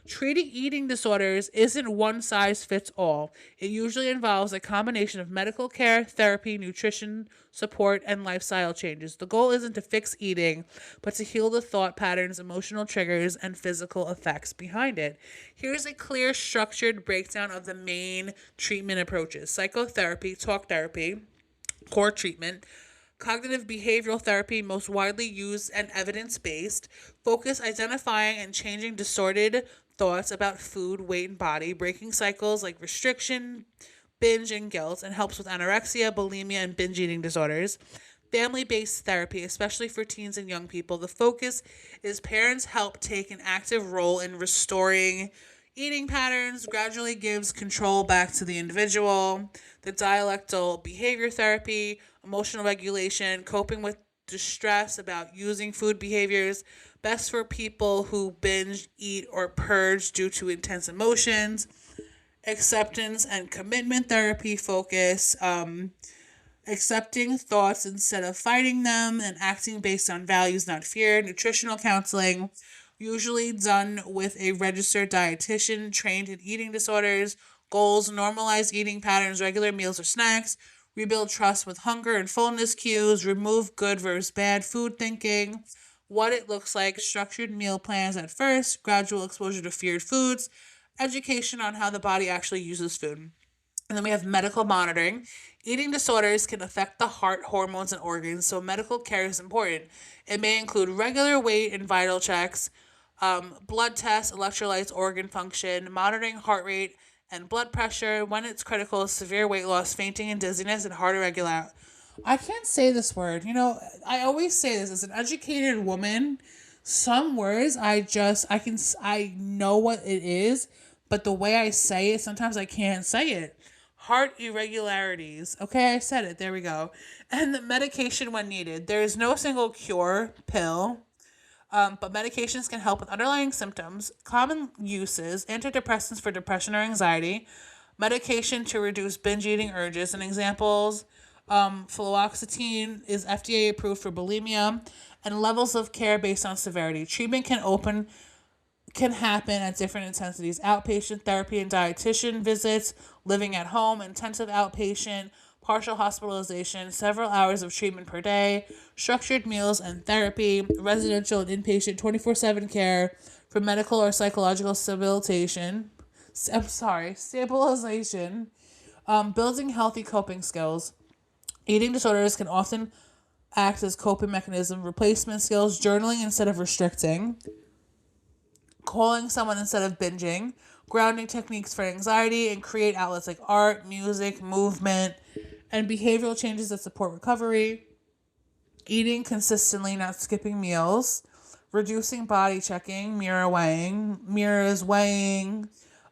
Treating eating disorders isn't one size fits all. It usually involves a combination of medical care, therapy, nutrition, support, and lifestyle changes. The goal isn't to fix eating, but to heal the thought patterns, emotional triggers, and physical effects behind it. Here's a clear, structured breakdown of the main treatment approaches: psychotherapy, talk therapy, core treatment; cognitive behavioral therapy, most widely used and evidence based, focus identifying and changing distorted thoughts about food, weight, and body, breaking cycles like restriction, binge, and guilt, and helps with anorexia, bulimia, and binge eating disorders. Family based therapy, especially for teens and young people. The focus is parents help take an active role in restoring eating patterns, gradually gives control back to the individual. The dialectal behavior therapy, emotional regulation, coping with distress about using food behaviors, best for people who binge, eat, or purge due to intense emotions. Acceptance and commitment therapy focus, accepting thoughts instead of fighting them and acting based on values, not fear. Nutritional counseling, usually done with a registered dietitian trained in eating disorders. Goals: normalize eating patterns, regular meals or snacks, rebuild trust with hunger and fullness cues, remove good versus bad food thinking, what it looks like, structured meal plans at first, gradual exposure to feared foods, education on how the body actually uses food. And then we have medical monitoring. Eating disorders can affect the heart, hormones, and organs, so medical care is important. It may include regular weight and vital checks, blood tests, electrolytes, organ function, monitoring heart rate and blood pressure. When it's critical, severe weight loss, fainting and dizziness, and heart irregular. I can't say this word. I always say this as an educated woman. Some words I know what it is, but the way I say it, sometimes I can't say it. Heart irregularities. Okay, I said it. There we go. And the medication when needed. There is no single cure pill, but medications can help with underlying symptoms. Common uses: antidepressants for depression or anxiety, medication to reduce binge eating urges, and examples: fluoxetine is FDA approved for bulimia, and levels of care based on severity. Treatment can happen at different intensities: outpatient therapy and dietitian visits, living at home, intensive outpatient, partial hospitalization, several hours of treatment per day, structured meals and therapy, residential and inpatient 24/7 care for medical or psychological stabilization, building healthy coping skills. Eating disorders can often act as coping mechanism, replacement skills, journaling instead of restricting, calling someone instead of binging, grounding techniques for anxiety, and create outlets like art, music, movement, and behavioral changes that support recovery. Eating consistently, not skipping meals, reducing body checking, mirrors weighing,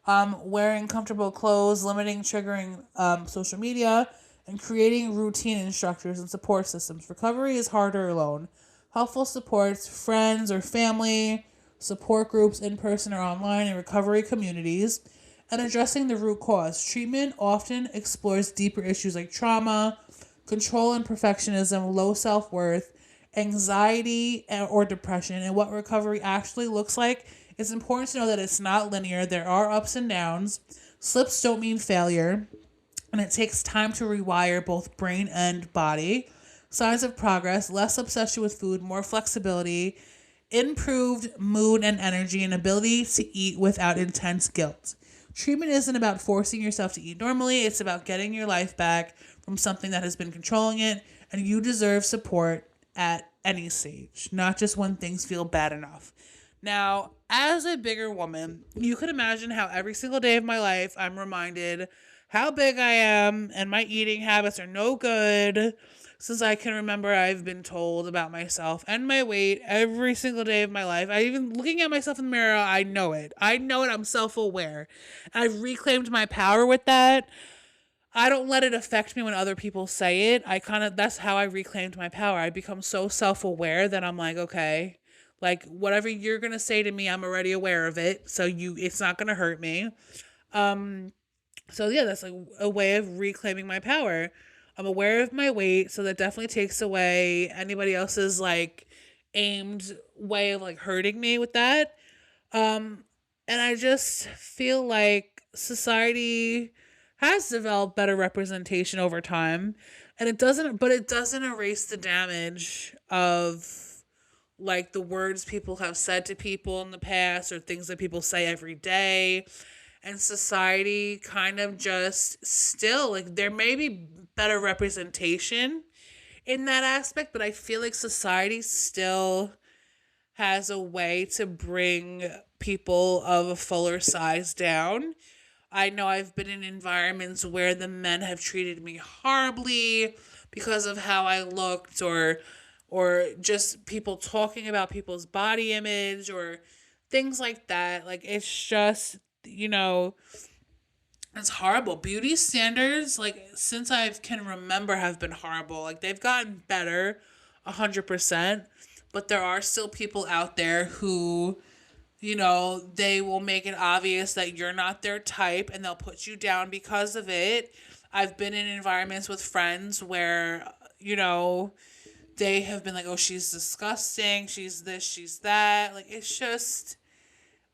wearing comfortable clothes, limiting triggering social media, and creating routine and structures and support systems. Recovery is harder alone. Helpful supports: friends or family, support groups in person or online, and recovery communities. And addressing the root cause. Treatment often explores deeper issues like trauma, control and perfectionism, low self-worth, anxiety or depression, and what recovery actually looks like. It's important to know that it's not linear. There are ups and downs. Slips don't mean failure, and it takes time to rewire both brain and body. Signs of progress: less obsession with food, more flexibility, improved mood and energy, and ability to eat without intense guilt. Treatment isn't about forcing yourself to eat normally. It's about getting your life back from something that has been controlling it, and you deserve support at any stage, not just when things feel bad enough. Now, as a bigger woman, you could imagine how every single day of my life I'm reminded how big I am and my eating habits are no good. Since I can remember, I've been told about myself and my weight every single day of my life. Even looking at myself in the mirror, I know it. I'm self-aware. I've reclaimed my power with that. I don't let it affect me when other people say it. That's how I reclaimed my power. I become so self-aware that I'm like, okay, like whatever you're going to say to me, I'm already aware of it. So it's not going to hurt me. So yeah, that's like a way of reclaiming my power. I'm aware of my weight, so that definitely takes away anybody else's like aimed way of like hurting me with that. And I just feel like society has developed better representation over time, and it doesn't erase the damage of like the words people have said to people in the past or things that people say every day. And society kind of just still, like, there may be better representation in that aspect, but I feel like society still has a way to bring people of a fuller size down. I know I've been in environments where the men have treated me horribly because of how I looked, or just people talking about people's body image or things like that. Like, it's just, it's horrible. Beauty standards, like, since I can remember, have been horrible. Like, they've gotten better 100%, but there are still people out there who, they will make it obvious that you're not their type and they'll put you down because of it. I've been in environments with friends where, they have been like, oh, she's disgusting, she's this, she's that. Like, it's just,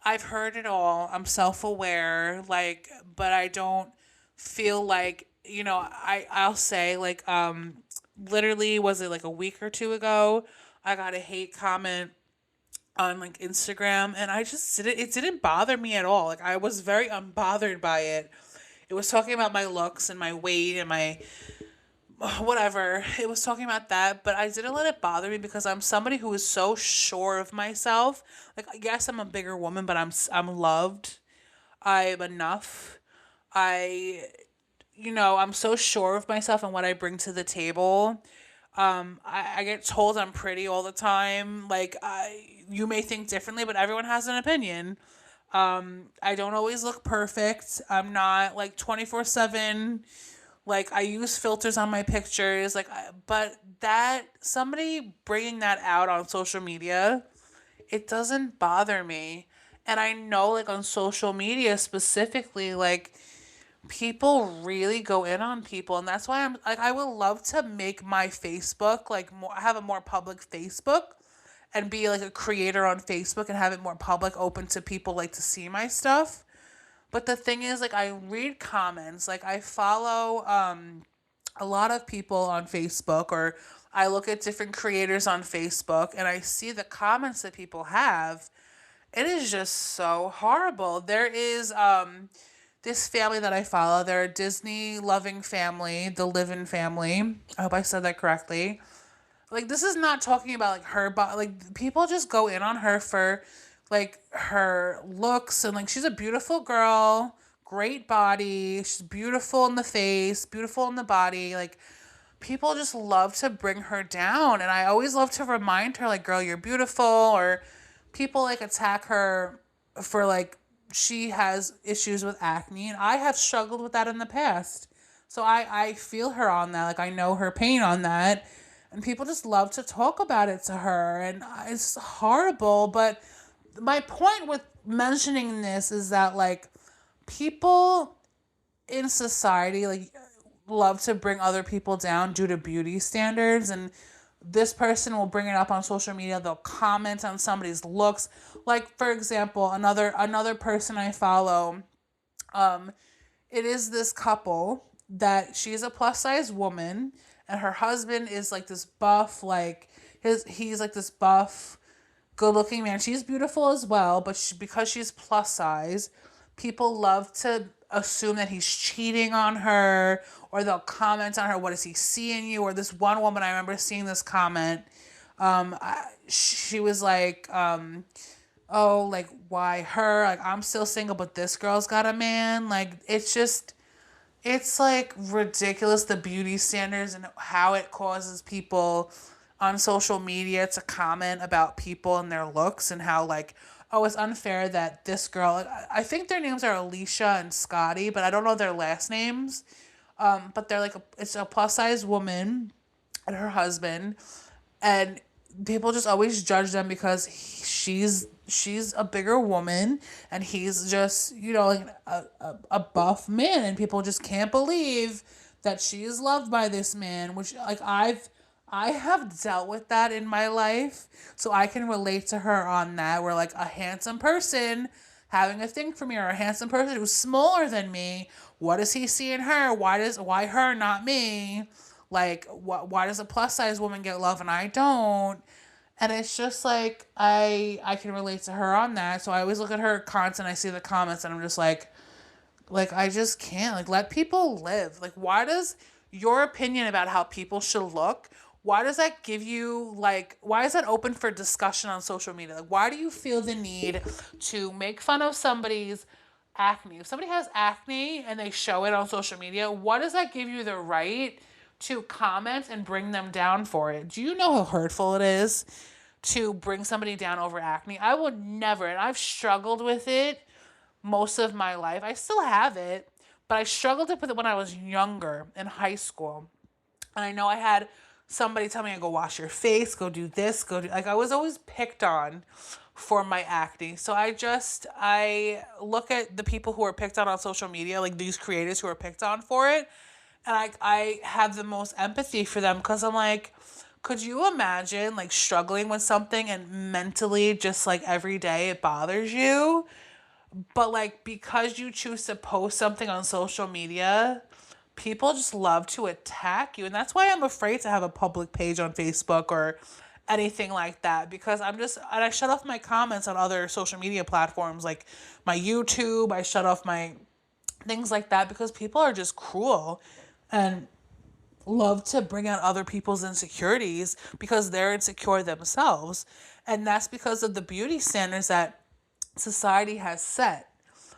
I've heard it all. I'm self aware, like, but I don't feel like, I'll say, like, literally, was it like a week or two ago? I got a hate comment on like Instagram, and it didn't bother me at all. Like, I was very unbothered by it. It was talking about my looks and my weight and my whatever. It was talking about that, but I didn't let it bother me because I'm somebody who is so sure of myself. Like, yes, I'm a bigger woman, but I'm loved. I'm enough. I I'm so sure of myself and what I bring to the table. I get told I'm pretty all the time. Like, you may think differently, but everyone has an opinion. I don't always look perfect. I'm not like 24/7. Like, I use filters on my pictures. Like, but that somebody bringing that out on social media, it doesn't bother me. And I know, like, on social media specifically, like, people really go in on people, and that's why I'm like, I would love to make my Facebook like more, have a more public Facebook, and be like a creator on Facebook and have it more public, open to people like to see my stuff. But the thing is, like, I read comments, like, I follow a lot of people on Facebook, or I look at different creators on Facebook, and I see the comments that people have. It is just so horrible. There is this family that I follow. They're a Disney loving family, the Livin family. I hope I said that correctly. Like, this is not talking about like her, but like, people just go in on her for like her looks, and like, she's a beautiful girl, great body. She's beautiful in the face, beautiful in the body. Like, people just love to bring her down, and I always love to remind her, like, girl, you're beautiful. Or people like attack her for like, she has issues with acne, and I have struggled with that in the past. So I feel her on that. Like, I know her pain on that. And people just love to talk about it to her. And it's horrible. But my point with mentioning this is that, like, people in society, like, love to bring other people down due to beauty standards. And this person will bring it up on social media. They'll comment on somebody's looks. Like, for example, another person I follow, um, it is this couple that she's a plus size woman, and her husband is like this buff, like he's like this buff, good looking man. She's beautiful as well, but because she's plus size, people love to assume that he's cheating on her, or they'll comment on her, what does he see in you? Or this one woman, I remember seeing this comment. She was like, oh, like, why her? Like, I'm still single, but this girl's got a man. Like, it's like ridiculous, the beauty standards and how it causes people on social media to comment about people and their looks, and how, like, oh, it's unfair that this girl, like, I think their names are Alicia and Scotty, but I don't know their last names. But they're like, it's a plus size woman and her husband, and people just always judge them because she's a bigger woman, and he's just, like a buff man, and people just can't believe that she is loved by this man, which, like, I have dealt with that in my life, so I can relate to her on that, where like a handsome person having a thing for me, or a handsome person who's smaller than me. What does he see in her? Why her, not me? Like, why does a plus size woman get love and I don't? And it's just like I can relate to her on that. So I always look at her content, I see the comments, and I'm just like I just can't. Like, let people live. Like, why does your opinion about how people should look, why does that give you, like, why is that open for discussion on social media? Like, why do you feel the need to make fun of somebody's acne? If somebody has acne and they show it on social media, what does that give you the right to comment and bring them down for it? Do you know how hurtful it is to bring somebody down over acne? I would never, and I've struggled with it most of my life. I still have it, but I struggled with it when I was younger in high school. And I know I had somebody tell me, I go wash your face, go do this, go do, like, I was always picked on for my acne. So I look at the people who are picked on social media, like these creators who are picked on for it, and I have the most empathy for them, because I'm like, could you imagine like struggling with something and mentally just like every day it bothers you? But like, because you choose to post something on social media, people just love to attack you. And that's why I'm afraid to have a public page on Facebook or anything like that, because and I shut off my comments on other social media platforms like my YouTube. I shut off my things like that because people are just cruel and love to bring out other people's insecurities because they're insecure themselves. And that's because of the beauty standards that society has set.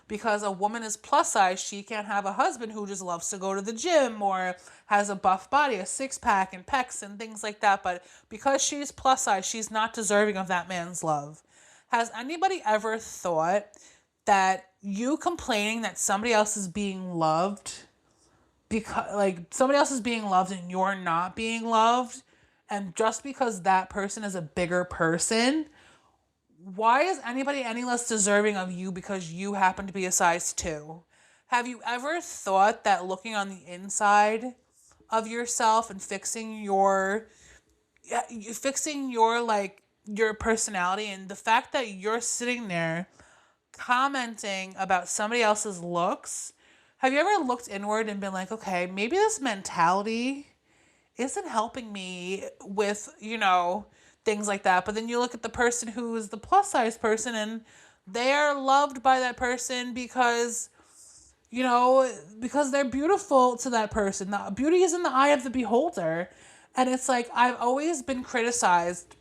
Because a woman is plus size, she can't have a husband who just loves to go to the gym or has a buff body, a six pack and pecs and things like that. But because she's plus size, she's not deserving of that man's love. Has anybody ever thought that you complaining that somebody else is being loved, because like somebody else is being loved and you're not being loved, and just because that person is a bigger person, why is anybody any less deserving of you because you happen to be a size 2? Have you ever thought that looking on the inside of yourself and fixing your like your personality, and the fact that you're sitting there commenting about somebody else's looks, have you ever looked inward and been like, okay, maybe this mentality isn't helping me with, things like that. But then you look at the person who is the plus size person, and they are loved by that person because they're beautiful to that person. The beauty is in the eye of the beholder. And it's like, I've always been criticized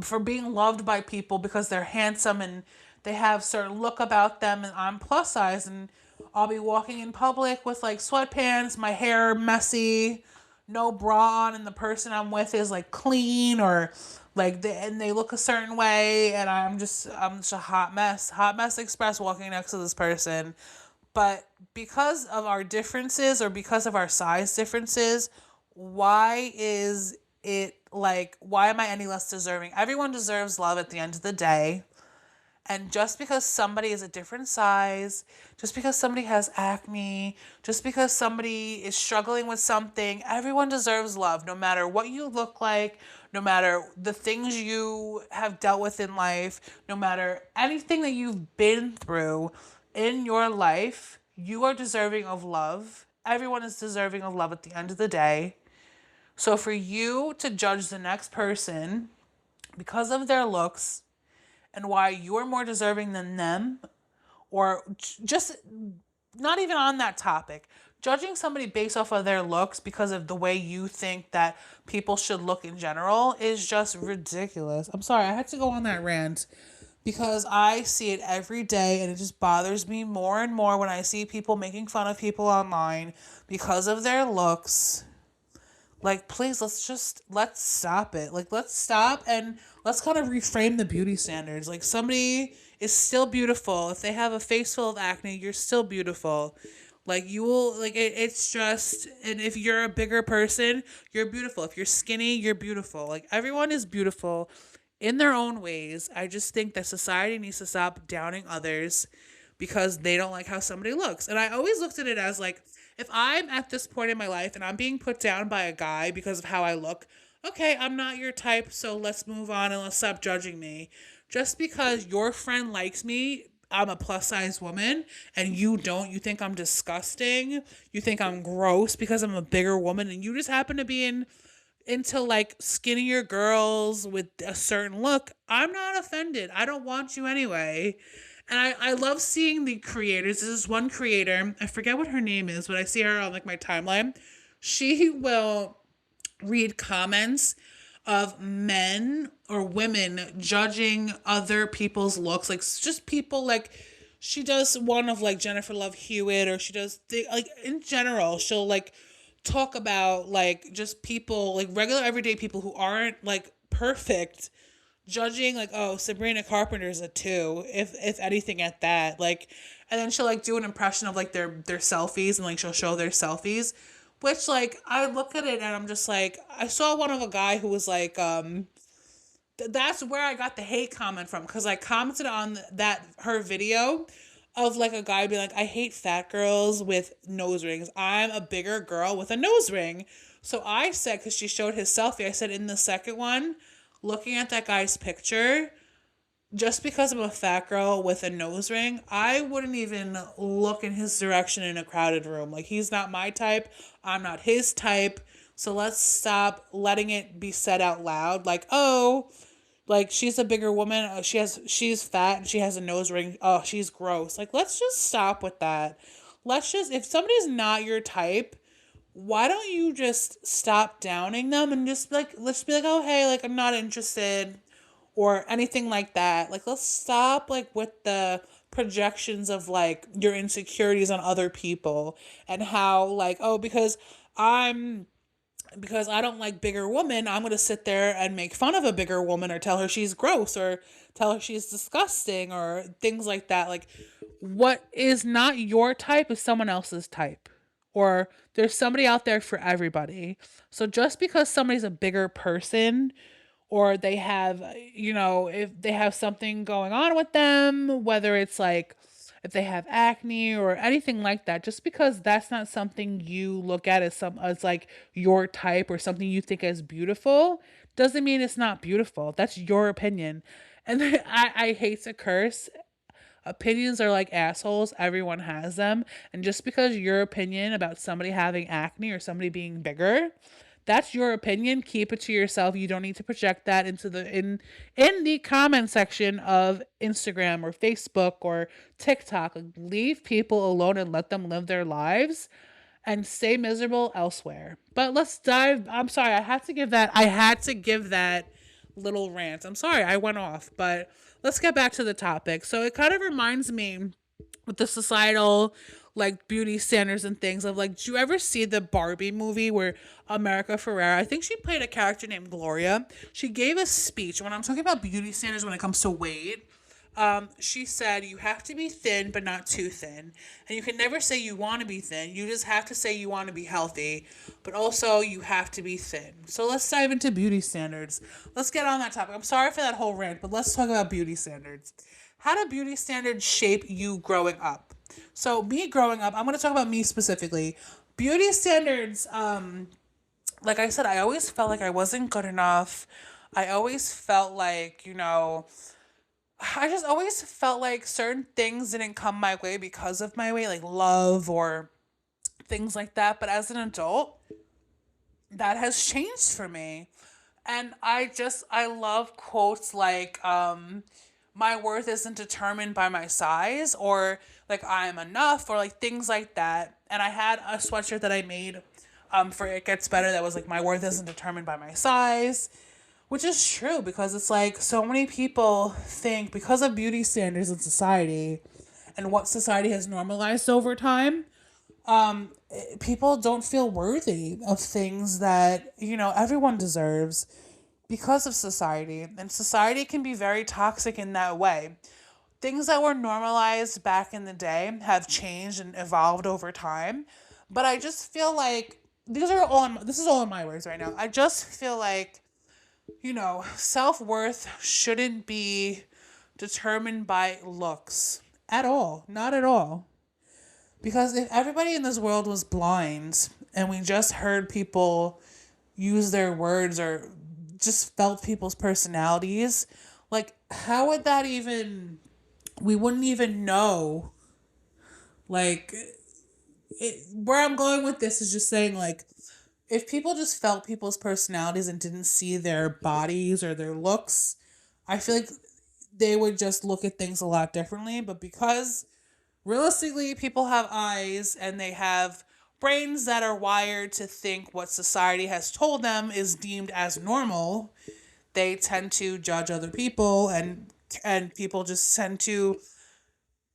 for being loved by people because they're handsome and they have certain look about them, and I'm plus size, and I'll be walking in public with like sweatpants, my hair messy, no bra on, and the person I'm with is like clean, or like they look a certain way, and I'm just a hot mess express walking next to this person. But because of our differences, or because of our size differences, why is it like, why am I any less deserving? Everyone deserves love at the end of the day. And just because somebody is a different size, just because somebody has acne, just because somebody is struggling with something, everyone deserves love, no matter what you look like, no matter the things you have dealt with in life, no matter anything that you've been through in your life, you are deserving of love. Everyone is deserving of love at the end of the day. So for you to judge the next person because of their looks, and why you're more deserving than them, or just not even on that topic, judging somebody based off of their looks because of the way you think that people should look in general, is just ridiculous. I'm sorry, I had to go on that rant because I see it every day, and it just bothers me more and more when I see people making fun of people online because of their looks. Like, please, let's stop it. Like, let's stop and let's kind of reframe the beauty standards. Like, somebody is still beautiful. If they have a face full of acne, you're still beautiful. Like, you will, like, it's just, and if you're a bigger person, you're beautiful. If you're skinny, you're beautiful. Like, everyone is beautiful in their own ways. I just think that society needs to stop downing others because they don't like how somebody looks. And I always looked at it as like, if I'm at this point in my life and I'm being put down by a guy because of how I look, okay, I'm not your type, so let's move on and let's stop judging me. Just because your friend likes me, I'm a plus size woman and you don't. You think I'm disgusting. You think I'm gross because I'm a bigger woman and you just happen to be into like skinnier girls with a certain look. I'm not offended. I don't want you anyway. And I love seeing the creators. This is one creator. I forget what her name is, but I see her on like my timeline. She will read comments of men or women judging other people's looks, like just people like she does one of like Jennifer Love Hewitt, or she does like in general she'll like talk about like just people like regular everyday people who aren't like perfect, judging like, oh, Sabrina Carpenter's a 2, if anything at that, like, and then she'll like do an impression of like their selfies, and like she'll show their selfies, which like I look at it and I'm just like, I saw one of a guy who was like that's where I got the hate comment from, because I commented on that her video of like a guy being like, I hate fat girls with nose rings. I'm a bigger girl with a nose ring. So I said, because she showed his selfie, I said in the second one, looking at that guy's picture, just because I'm a fat girl with a nose ring, I wouldn't even look in his direction in a crowded room. Like, he's not my type. I'm not his type. So let's stop letting it be said out loud. Like, oh, like she's a bigger woman. She's fat and she has a nose ring. Oh, she's gross. Like, let's just stop with that. Let's just, if somebody's not your type, why don't you just stop downing them and just like, let's be like, oh, hey, like, I'm not interested or anything like that. Like, let's stop like with the projections of like your insecurities on other people, and how like, oh, because I don't like bigger women, I'm going to sit there and make fun of a bigger woman or tell her she's gross or tell her she's disgusting or things like that. Like, what is not your type is someone else's type. Or there's somebody out there for everybody. So just because somebody's a bigger person, or they have, if they have something going on with them, whether it's like if they have acne or anything like that, just because that's not something you look at as like your type or something you think is beautiful, doesn't mean it's not beautiful. That's your opinion. And I hate to curse. Opinions are like assholes. Everyone has them. And just because your opinion about somebody having acne or somebody being bigger, that's your opinion. Keep it to yourself. You don't need to project that into in the comment section of Instagram or Facebook or TikTok. Like, leave people alone and let them live their lives and stay miserable elsewhere. But let's dive. I'm sorry. I had to give that little rant. I'm sorry. I went off, but let's get back to the topic. So it kind of reminds me with the societal like beauty standards and things of like, do you ever see the Barbie movie where America Ferrera, I think she played a character named Gloria, she gave a speech when I'm talking about beauty standards when it comes to weight. She said you have to be thin but not too thin, and you can never say you want to be thin. You just have to say you want to be healthy, but also you have to be thin. So let's dive into beauty standards. Let's get on that topic. I'm sorry for that whole rant, but let's talk about beauty standards. How do beauty standards shape you growing up? So me growing up, I'm going to talk about me specifically. Beauty standards, like I said, I always felt like I wasn't good enough. I always felt like, I just always felt like certain things didn't come my way because of my weight, like love or things like that. But as an adult, that has changed for me. And I love quotes like, my worth isn't determined by my size, or like I'm enough, or like things like that. And I had a sweatshirt that I made for It Gets Better that was like, my worth isn't determined by my size, which is true, because it's like so many people think because of beauty standards in society and what society has normalized over time, people don't feel worthy of things that, everyone deserves because of society. And society can be very toxic in that way. Things that were normalized back in the day have changed and evolved over time. But I just feel like this is all in my words right now. I just feel like, self-worth shouldn't be determined by looks at all. Not at all. Because if everybody in this world was blind and we just heard people use their words or just felt people's personalities, like, how would that even we wouldn't even know. Like, where I'm going with this is just saying, like, if people just felt people's personalities and didn't see their bodies or their looks, I feel like they would just look at things a lot differently. But because realistically, people have eyes and they have brains that are wired to think what society has told them is deemed as normal, they tend to judge other people, and people just tend to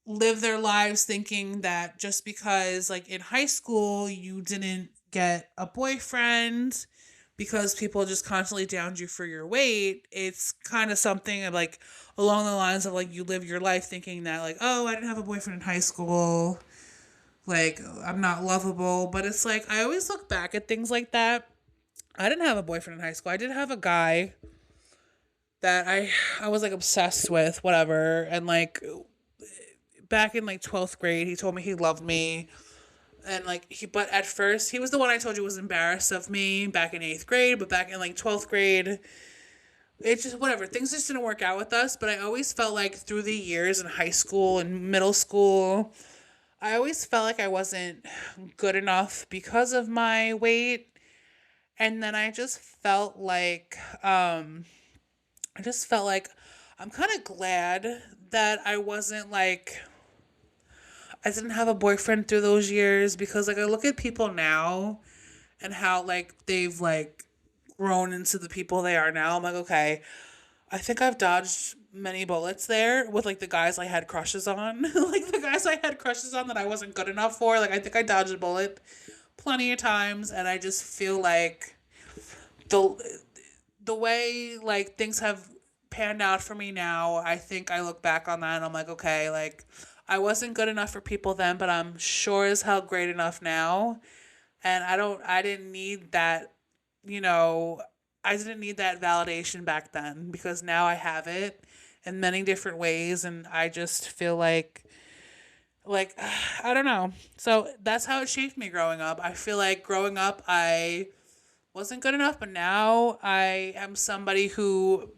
live their lives thinking that just because, like, in high school you didn't get a boyfriend because people just constantly downed you for your weight, it's kind of something of, like, along the lines of, like, you live your life thinking that, like, oh, I didn't have a boyfriend in high school, like, I'm not lovable. But it's like, I always look back at things like that. I didn't have a boyfriend in high school. I did have a guy that I was, like, obsessed with, whatever, and, like, back in, like, 12th grade, he told me he loved me. And, like, but at first, he was the one I told you was embarrassed of me back in 8th grade, but back in, like, 12th grade, it just, whatever, things just didn't work out with us. But I always felt like through the years in high school and middle school, I always felt like I wasn't good enough because of my weight. And then I just felt like I'm kind of glad that I wasn't, like, I didn't have a boyfriend through those years, because, like, I look at people now and how, like, they've, like, grown into the people they are now. I'm like, okay, I think I've dodged many bullets there with, like, the guys I had crushes on. Like, the guys I had crushes on that I wasn't good enough for. Like, I think I dodged a bullet plenty of times, and I just feel like the the way, like, things have panned out for me now, I think I look back on that and I'm like, okay, like, I wasn't good enough for people then, but I'm sure as hell great enough now. And I didn't need that, you know, I didn't need that validation back then, because now I have it in many different ways. And I just feel like, I don't know. So that's how it shaped me growing up. I feel like growing up, I wasn't good enough, but now I am somebody who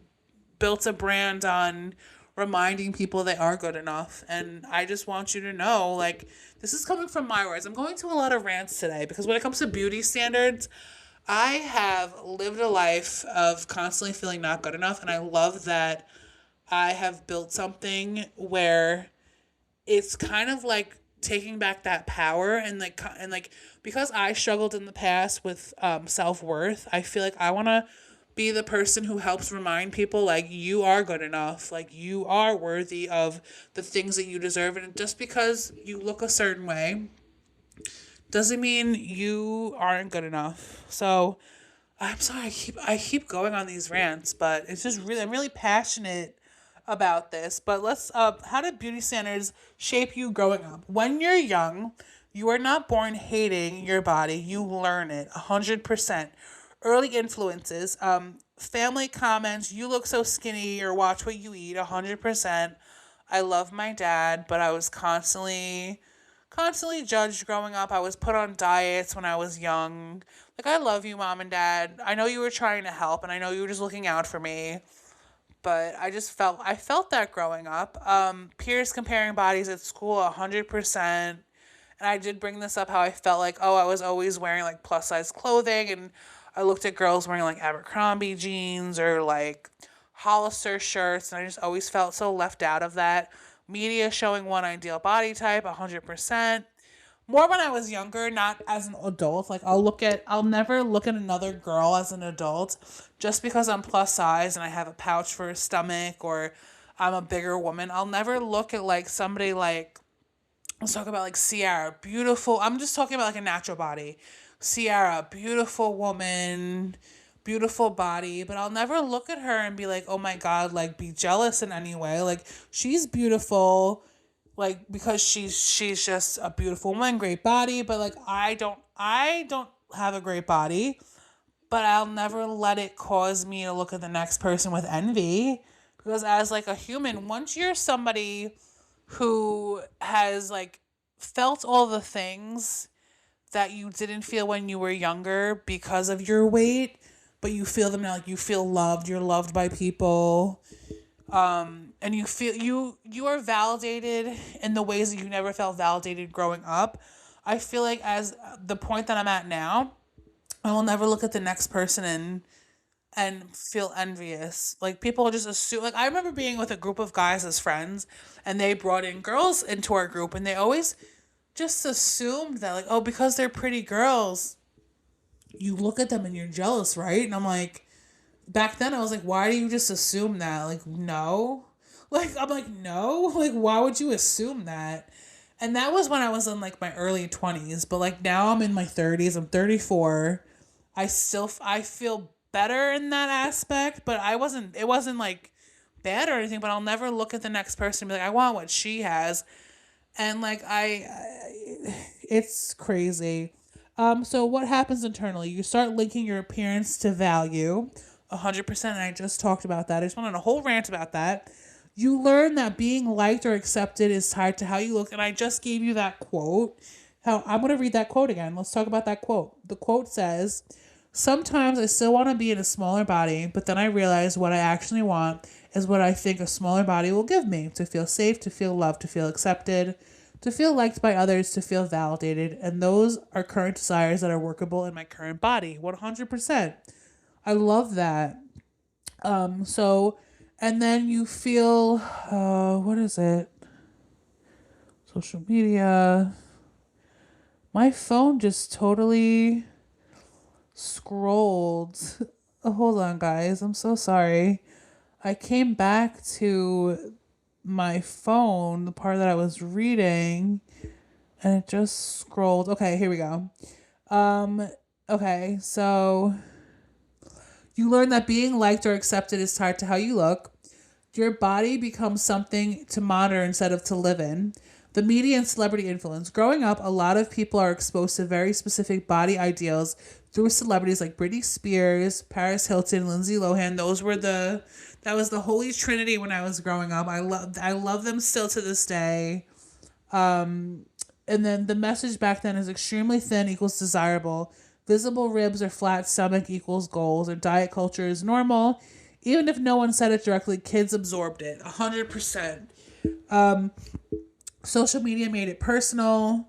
built a brand on reminding people they are good enough. And I just want you to know, like, this is coming from my words. I'm going to a lot of rants today, because when it comes to beauty standards, I have lived a life of constantly feeling not good enough. And I love that I have built something where it's kind of like taking back that power, and like because I struggled in the past with self-worth, I feel like I want to be the person who helps remind people, like, you are good enough, like, you are worthy of the things that you deserve. And just because you look a certain way doesn't mean you aren't good enough. So I'm sorry, I keep going on these rants, but it's just really, I'm really passionate about this. But let's how did beauty standards shape you growing up? When you're young, you are not born hating your body. You learn it 100%. Early influences, family comments, you look so skinny, or watch what you eat, 100%. I love my dad, but I was constantly judged growing up. I was put on diets when I was young. Like, I love you, mom and dad. I know you were trying to help, and I know you were just looking out for me. But I felt that growing up. Peers comparing bodies at school, 100%. And I did bring this up, how I felt like, oh, I was always wearing, like, plus size clothing, and I looked at girls wearing, like, Abercrombie jeans or, like, Hollister shirts, and I just always felt so left out of that. Media showing one ideal body type, 100%. More when I was younger, not as an adult. Like, I'll never look at another girl as an adult just because I'm plus size and I have a pouch for a stomach, or I'm a bigger woman. I'll never look at, like, somebody like, let's talk about, like, Ciara, beautiful. I'm just talking about, like, a natural body. Ciara, beautiful woman, beautiful body, but I'll never look at her and be like, oh my God, like, be jealous in any way. Like, she's beautiful, like, because she's just a beautiful woman, great body, but, like, I don't have a great body, but I'll never let it cause me to look at the next person with envy, because as, like, a human, once you're somebody who has, like, felt all the things that you didn't feel when you were younger because of your weight, but you feel them now, like, you feel loved, you're loved by people. And you feel you are validated in the ways that you never felt validated growing up. I feel like as the point that I'm at now, I will never look at the next person and feel envious. Like people just assume, like I remember being with a group of guys as friends and they brought in girls into our group and they always just assumed that like, oh, because they're pretty girls, you look at them and you're jealous, right? And I'm like, back then I was like, why do you just assume that? Like, no. Like I'm like, no. Like why would you assume that? And that was when I was in like my early 20s, but like now I'm in my 30s. I'm 34. I feel better in that aspect, but it wasn't like bad or anything, but I'll never look at the next person and be like, I want what she has. And like it's crazy. So what happens internally? You start linking your appearance to value. 100%. And I just talked about that. I just went on a whole rant about that. You learn that being liked or accepted is tied to how you look. And I just gave you that quote. How I'm gonna read that quote again. Let's talk about that quote. The quote says, sometimes I still want to be in a smaller body, but then I realize what I actually want is what I think a smaller body will give me: to feel safe, to feel loved, to feel accepted, to feel liked by others, to feel validated. And those are current desires that are workable in my current body. 100%. I love that. So, and then you feel, what is it? Social media. My phone just totally scrolled. Oh, hold on, guys. I'm so sorry. I came back to my phone, the part that I was reading, and it just scrolled. Okay, here we go. Okay, so you learn that being liked or accepted is tied to how you look. Your body becomes something to monitor instead of to live in. The media and celebrity influence. Growing up, a lot of people are exposed to very specific body ideals through celebrities like Britney Spears, Paris Hilton, Lindsay Lohan. That was the holy trinity when I was growing up. I love them still to this day. And then the message back then is extremely thin equals desirable. Visible ribs or flat stomach equals goals, or diet culture is normal. Even if no one said it directly, kids absorbed it. 100%. Social media made it personal.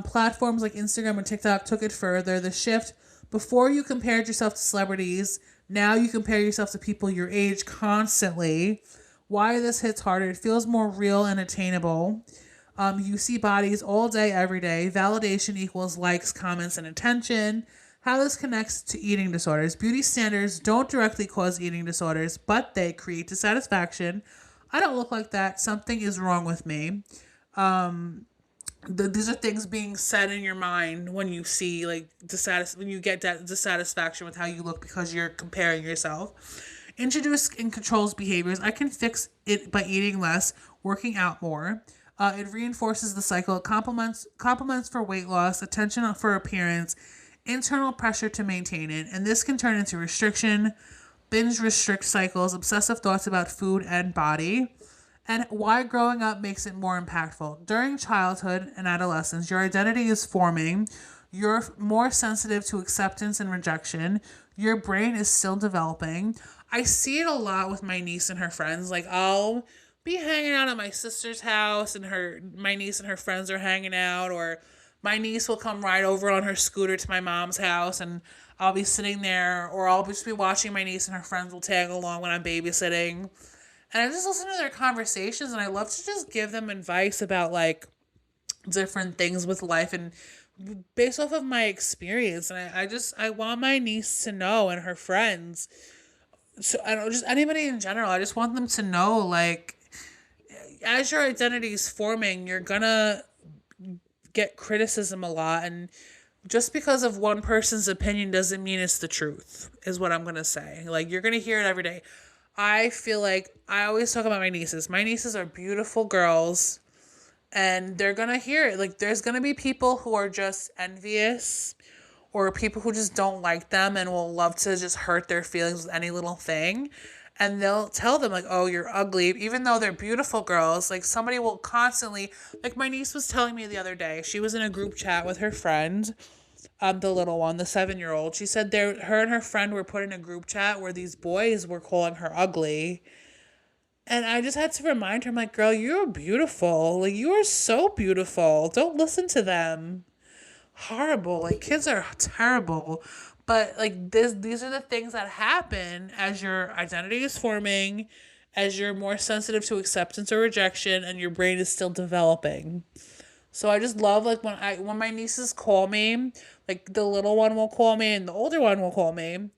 Platforms like Instagram and TikTok took it further. The shift: before you compared yourself to celebrities, now you compare yourself to people your age constantly. Why this hits harder? It feels more real and attainable. You see bodies all day, every day. Validation equals likes, comments, and attention. How this connects to eating disorders. Beauty standards don't directly cause eating disorders, but they create dissatisfaction. I don't look like that. Something is wrong with me. These are things being said in your mind when you see like when you get that dissatisfaction with how you look because you're comparing yourself. Introduce and controls behaviors. I can fix it by eating less, working out more. It reinforces the cycle. It compliments for weight loss, attention for appearance, internal pressure to maintain it, and this can turn into restriction, binge restrict cycles, obsessive thoughts about food and body. And why growing up makes it more impactful. During childhood and adolescence, your identity is forming. You're more sensitive to acceptance and rejection. Your brain is still developing. I see it a lot with my niece and her friends. Like I'll be hanging out at my sister's house and my niece and her friends are hanging out, or my niece will come ride over on her scooter to my mom's house and I'll be sitting there, or I'll just be watching my niece and her friends will tag along when I'm babysitting. And I just listen to their conversations and I love to just give them advice about like different things with life and based off of my experience. And I want my niece to know, and her friends. So I don't just anybody in general. I just want them to know, like, as your identity is forming, you're gonna get criticism a lot, and just because of one person's opinion doesn't mean it's the truth, is what I'm gonna say. Like, you're gonna hear it every day. I feel like I always talk about my nieces. My nieces are beautiful girls, and they're gonna hear it. Like, there's gonna be people who are just envious, or people who just don't like them and will love to just hurt their feelings with any little thing. And they'll tell them, like, oh, you're ugly, even though they're beautiful girls. Like, somebody will constantly, like, my niece was telling me the other day, she was in a group chat with her friend, the little one, the 7-year-old. She said her and her friend were put in a group chat where these boys were calling her ugly. And I just had to remind her, I'm like, girl, you're beautiful. Like, you are so beautiful. Don't listen to them. Horrible. Like, kids are terrible. But like these are the things that happen as your identity is forming, as you're more sensitive to acceptance or rejection, and your brain is still developing. So I just love like when my nieces call me, like the little one will call me and the older one will call me, and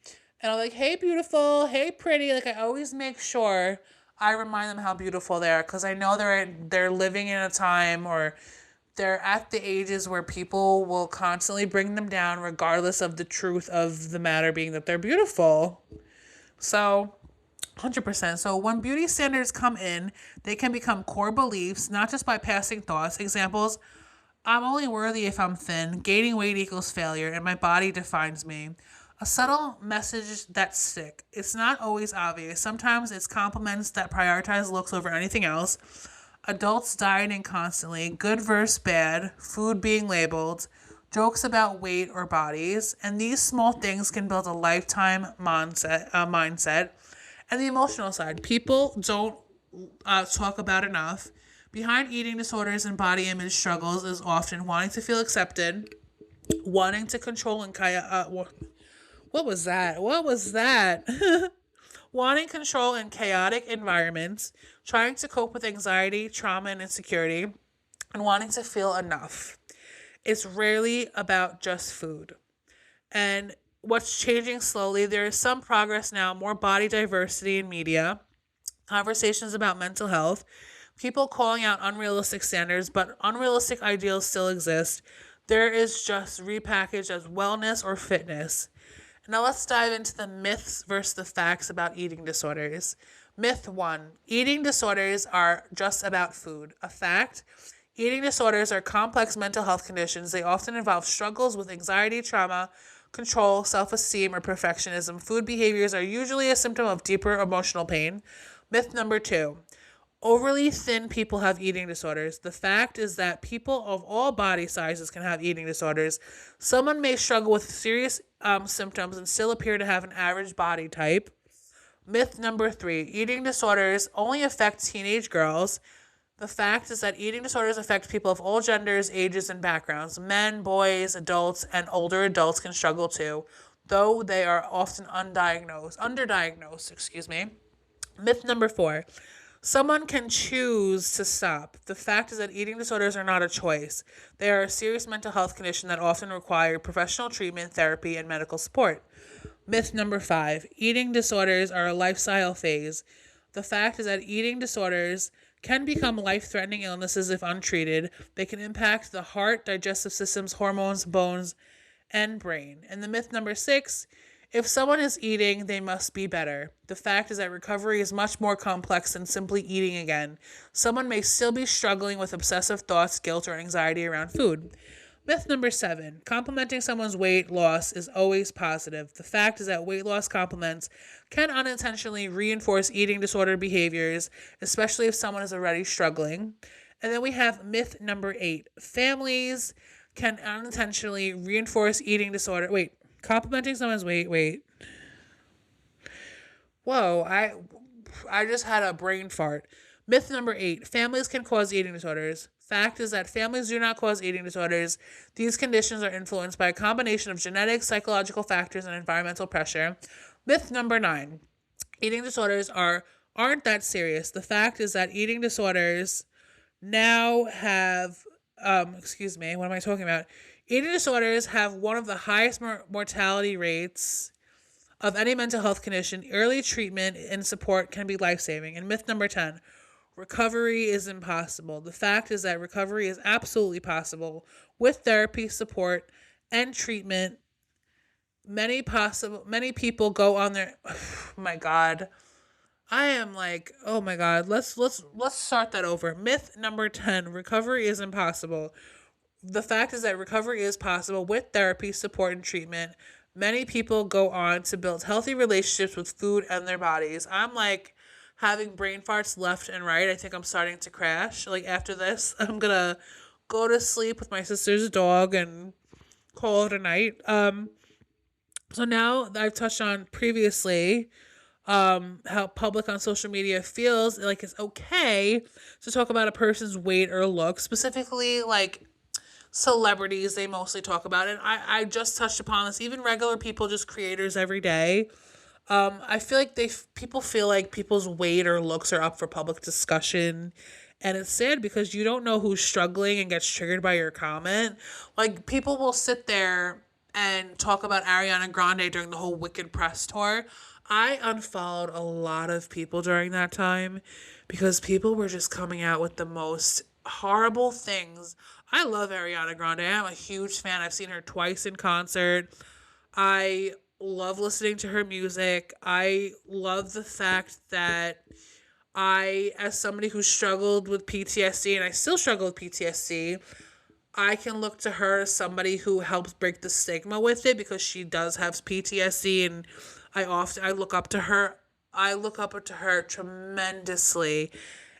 I'm like, "Hey, beautiful. Hey, pretty." Like I always make sure I remind them how beautiful they are because I know they're living in a time or they're at the ages where people will constantly bring them down regardless of the truth of the matter being that they're beautiful. So 100%. So when beauty standards come in, they can become core beliefs, not just by passing thoughts. Examples: I'm only worthy if I'm thin, gaining weight equals failure, and my body defines me. A subtle message that's sick. It's not always obvious. Sometimes it's compliments that prioritize looks over anything else. Adults dieting constantly, good versus bad, food being labeled, jokes about weight or bodies, and these small things can build a lifetime mindset. And the emotional side, people don't talk about enough. Behind eating disorders and body image struggles is often wanting to feel accepted, wanting to control and what was that? What was that? Wanting control in chaotic environments, trying to cope with anxiety, trauma, and insecurity, and wanting to feel enough. It's rarely about just food. And what's changing slowly, there is some progress now, more body diversity in media, conversations about mental health, people calling out unrealistic standards, but unrealistic ideals still exist. There is just repackaged as wellness or fitness. Now let's dive into the myths versus the facts about eating disorders. Myth 1: eating disorders are just about food. A fact: eating disorders are complex mental health conditions. They often involve struggles with anxiety, trauma, control, self esteem, or perfectionism. Food behaviors are usually a symptom of deeper emotional pain. Myth number 2: overly thin people have eating disorders. The fact is that people of all body sizes can have eating disorders. Someone may struggle with serious symptoms and still appear to have an average body type. Myth number 3: eating disorders only affect teenage girls. The fact is that eating disorders affect people of all genders, ages, and backgrounds. Men, boys, adults, and older adults can struggle too, though they are often underdiagnosed, excuse me. Myth number 4: someone can choose to stop. The fact is that eating disorders are not a choice. They are a serious mental health condition that often require professional treatment, therapy, and medical support. Myth number 5: eating disorders are a lifestyle phase. The fact is that eating disorders can become life threatening illnesses if untreated. They can impact the heart, digestive systems, hormones, bones, and brain. And the myth number 6: if someone is eating, they must be better. The fact is that recovery is much more complex than simply eating again. Someone may still be struggling with obsessive thoughts, guilt, or anxiety around food. Myth number 7: complimenting someone's weight loss is always positive. The fact is that weight loss compliments can unintentionally reinforce eating disorder behaviors, especially if someone is already struggling. And then we have myth number 8: families can unintentionally reinforce eating disorder. Wait, complimenting someone's weight. Wait. Whoa, I just had a brain fart. Myth number 8: families can cause eating disorders. Fact is that families do not cause eating disorders. These conditions are influenced by a combination of genetics, psychological factors, and environmental pressure. Myth number 9: eating disorders aren't that serious. The fact is that eating disorders now have excuse me, what am I talking about? Eating disorders have one of the highest mortality rates of any mental health condition. Early treatment and support can be life-saving. And myth number 10: recovery is impossible. The fact is that recovery is absolutely possible with therapy, support, and treatment. Many people go on their oh my god. I am like, oh my god, let's start that over. Myth number 10: recovery is impossible. The fact is that recovery is possible with therapy, support, and treatment. Many people go on to build healthy relationships with food and their bodies. I'm like having brain farts left and right. I think I'm starting to crash. Like after this, I'm gonna go to sleep with my sister's dog and call it a night. So now that I've touched on previously how public on social media feels like it's okay to talk about a person's weight or look, specifically like celebrities they mostly talk about. And I just touched upon this, even regular people, just creators every day. I feel like people feel like people's weight or looks are up for public discussion, and it's sad because you don't know who's struggling and gets triggered by your comment. Like people will sit there and talk about Ariana Grande during the whole Wicked press tour. I unfollowed a lot of people during that time because people were just coming out with the most horrible things. I love Ariana Grande. I'm a huge fan. I've seen her twice in concert. I love listening to her music. I love the fact that as somebody who struggled with PTSD, and I still struggle with PTSD, I can look to her as somebody who helps break the stigma with it because she does have PTSD, and I look up to her. I look up to her tremendously,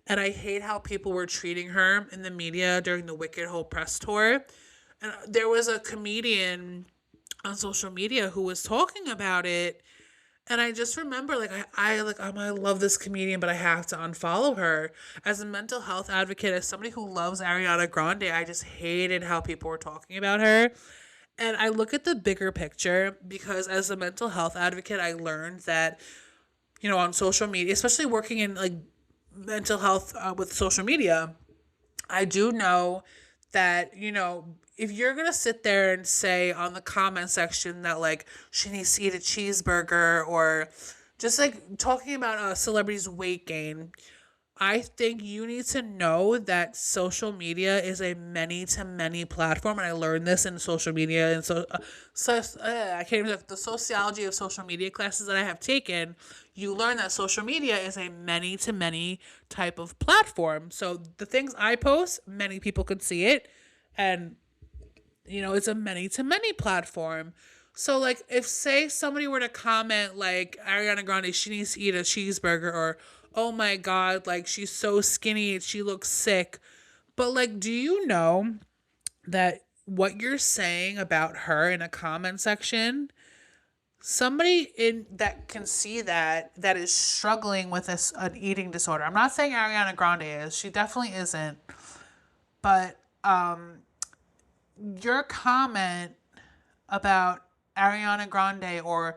and I hate how people were treating her in the media during the Wicked whole press tour. And there was a comedian on social media who was talking about it, and I just remember like I love this comedian, but I have to unfollow her. As a mental health advocate, as somebody who loves Ariana Grande, I just hated how people were talking about her. And I look at the bigger picture because as a mental health advocate, I learned that, on social media, especially working in like mental health with social media, I do know that, if you're going to sit there and say on the comment section that, like, she needs to eat a cheeseburger or just, like, talking about a celebrity's weight gain, I think you need to know that social media is a many to many platform, and I learned this in social media and I can't even the sociology of social media classes that I have taken. You learn that social media is a many to many type of platform. So the things I post, many people can see it, and it's a many to many platform. So, like, if, say, somebody were to comment, like, Ariana Grande, she needs to eat a cheeseburger, or, oh my God, like, she's so skinny, she looks sick. But, like, do you know that what you're saying about her in a comment section, somebody in that can see that is struggling with an eating disorder. I'm not saying Ariana Grande is. She definitely isn't. But, your comment about Ariana Grande or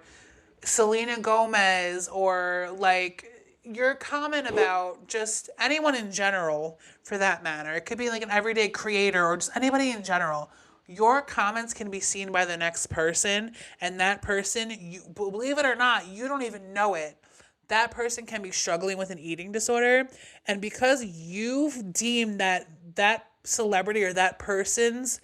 Selena Gomez, or like your comment about just anyone in general for that matter, it could be like an everyday creator or just anybody in general. Your comments can be seen by the next person, and that person, you believe it or not, you don't even know it. That person can be struggling with an eating disorder, and because you've deemed that celebrity or that person's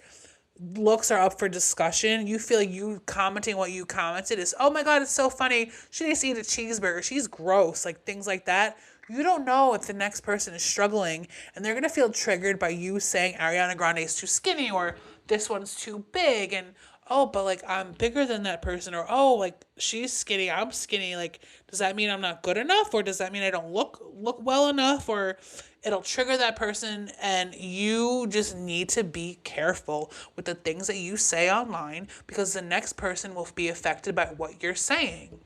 looks are up for discussion, you feel like you commenting what you commented is, oh my God, it's so funny. She needs to eat a cheeseburger. She's gross. Like things like that. You don't know if the next person is struggling, and they're going to feel triggered by you saying Ariana Grande is too skinny, or this one's too big. And, oh, but like I'm bigger than that person, or, oh, like she's skinny, I'm skinny. Like, does that mean I'm not good enough? Or does that mean I don't look well enough? Or it'll trigger that person, and you just need to be careful with the things that you say online because the next person will be affected by what you're saying,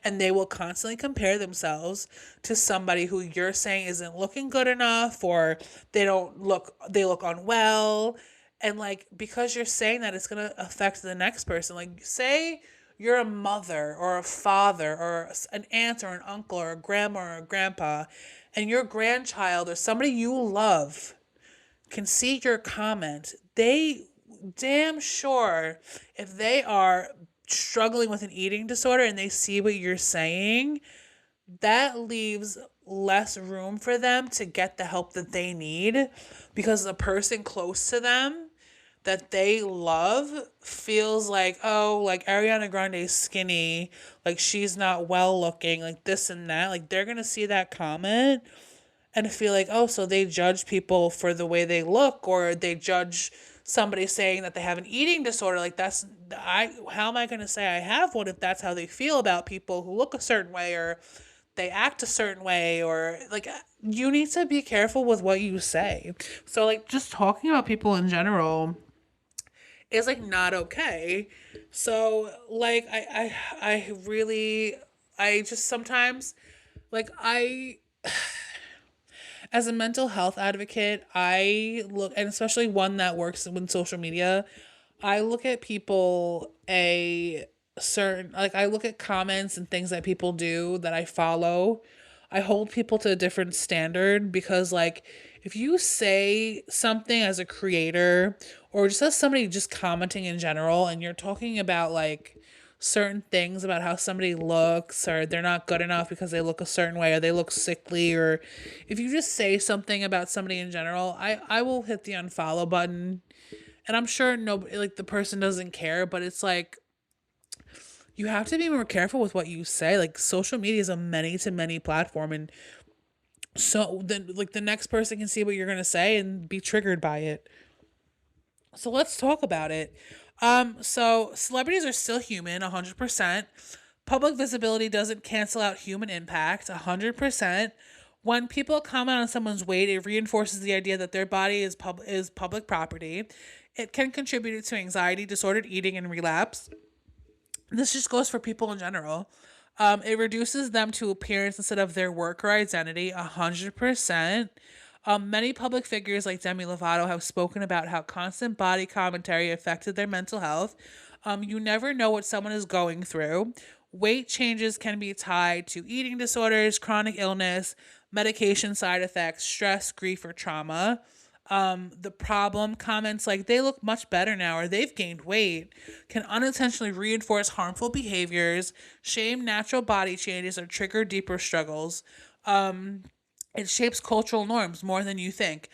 and they will constantly compare themselves to somebody who you're saying isn't looking good enough, or they look unwell. And like because you're saying that, it's going to affect the next person. Like, say you're a mother or a father or an aunt or an uncle or a grandma or a grandpa, and your grandchild or somebody you love can see your comment. They damn sure, if they are struggling with an eating disorder and they see what you're saying, that leaves less room for them to get the help that they need, because the person close to them that they love feels like, oh, like Ariana Grande's skinny, like she's not well looking, like this and that. Like they're going to see that comment and feel like, oh, so they judge people for the way they look, or they judge somebody saying that they have an eating disorder. Like how am I going to say I have one if that's how they feel about people who look a certain way, or they act a certain way, or like you need to be careful with what you say. So like just talking about people in general is like not okay. So like I really I just sometimes, like, as a mental health advocate, I look, and especially one that works with social media, I look at people a certain, like, I look at comments and things that people do that I follow. I hold people to a different standard because, like, if you say something as a creator or just as somebody just commenting in general and you're talking about, like, certain things about how somebody looks or they're not good enough because they look a certain way or they look sickly, or if you just say something about somebody in general, I will hit the unfollow button. And I'm sure nobody, like, the person doesn't care, but it's like you have to be more careful with what you say. Like, social media is a many to many platform, and so then, like, the next person can see what you're going to say and be triggered by it. So let's talk about it. So celebrities are still human, 100%. Public visibility doesn't cancel out human impact, 100%. When people comment on someone's weight, it reinforces the idea that their body is public property. It can contribute to anxiety, disordered eating, and relapse. This just goes for people in general. It reduces them to appearance instead of their work or identity, 100%. Many public figures like Demi Lovato have spoken about how constant body commentary affected their mental health. You never know what someone is going through. Weight changes can be tied to eating disorders, chronic illness, medication side effects, stress, grief, or trauma. The problem comments like they look much better now or they've gained weight can unintentionally reinforce harmful behaviors, shame natural body changes, or trigger deeper struggles. It shapes cultural norms more than you think.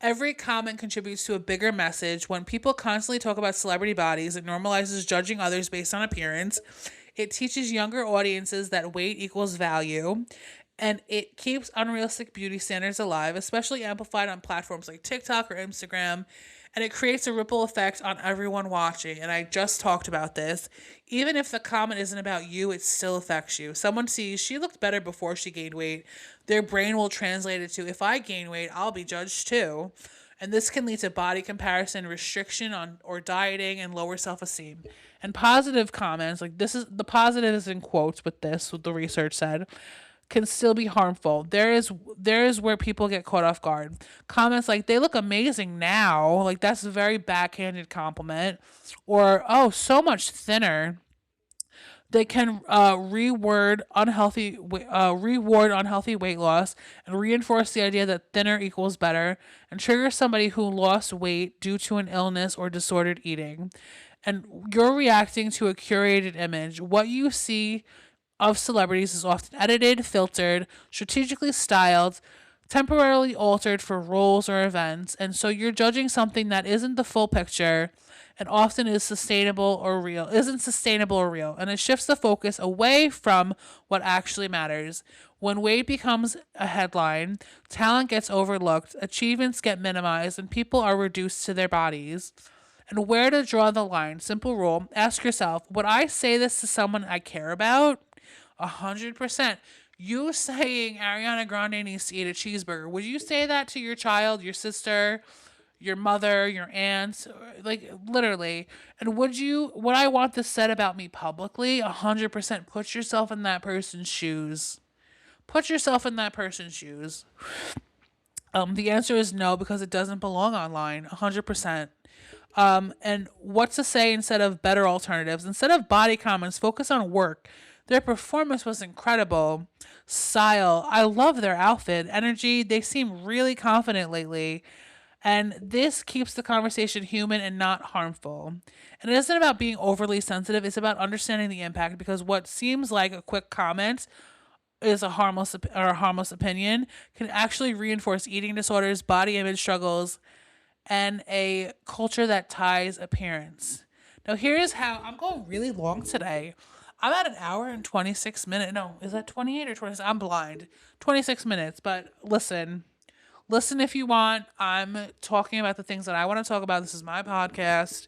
Every comment contributes to a bigger message. When people constantly talk about celebrity bodies, it normalizes judging others based on appearance. It teaches younger audiences that weight equals value. And it keeps unrealistic beauty standards alive, especially amplified on platforms like TikTok or Instagram. And it creates a ripple effect on everyone watching. And I just talked about this. Even if the comment isn't about you, it still affects you. Someone sees she looked better before she gained weight. Their brain will translate it to, if I gain weight, I'll be judged too. And this can lead to body comparison, restriction on or dieting, and lower self-esteem. And positive comments, like, this is the positive is in quotes with this, what the research said, can still be harmful. There is where people get caught off guard. Comments like they look amazing now, like that's a very backhanded compliment, or oh, so much thinner. They can reward unhealthy weight loss and reinforce the idea that thinner equals better, and trigger somebody who lost weight due to an illness or disordered eating. And you're reacting to a curated image. What you see of celebrities is often edited, filtered, strategically styled, temporarily altered for roles or events, and so you're judging something that isn't the full picture and often isn't sustainable or real, and it shifts the focus away from what actually matters. When weight becomes a headline, talent gets overlooked, achievements get minimized, and people are reduced to their bodies. And where to draw the line? Simple rule. Ask yourself, would I say this to someone I care about? 100%. You saying Ariana Grande needs to eat a cheeseburger, would you say that to your child, your sister, your mother, your aunt, like literally? And would I want this said about me publicly? 100%. Put yourself in that person's shoes. Put yourself in that person's shoes. The answer is no, because it doesn't belong online. 100%. And what to say instead of better alternatives? Instead of body comments, focus on work. Their performance was incredible. Style, I love their outfit. Energy, they seem really confident lately. And this keeps the conversation human and not harmful. And it isn't about being overly sensitive, it's about understanding the impact, because what seems like a quick comment is a harmless opinion can actually reinforce eating disorders, body image struggles, and a culture that ties appearance. Now, here is how I'm going really long today. I'm at an hour and 26 minutes. No, is that 28 or 26? I'm blind. 26 minutes. But listen if you want. I'm talking about the things that I want to talk about. This is my podcast.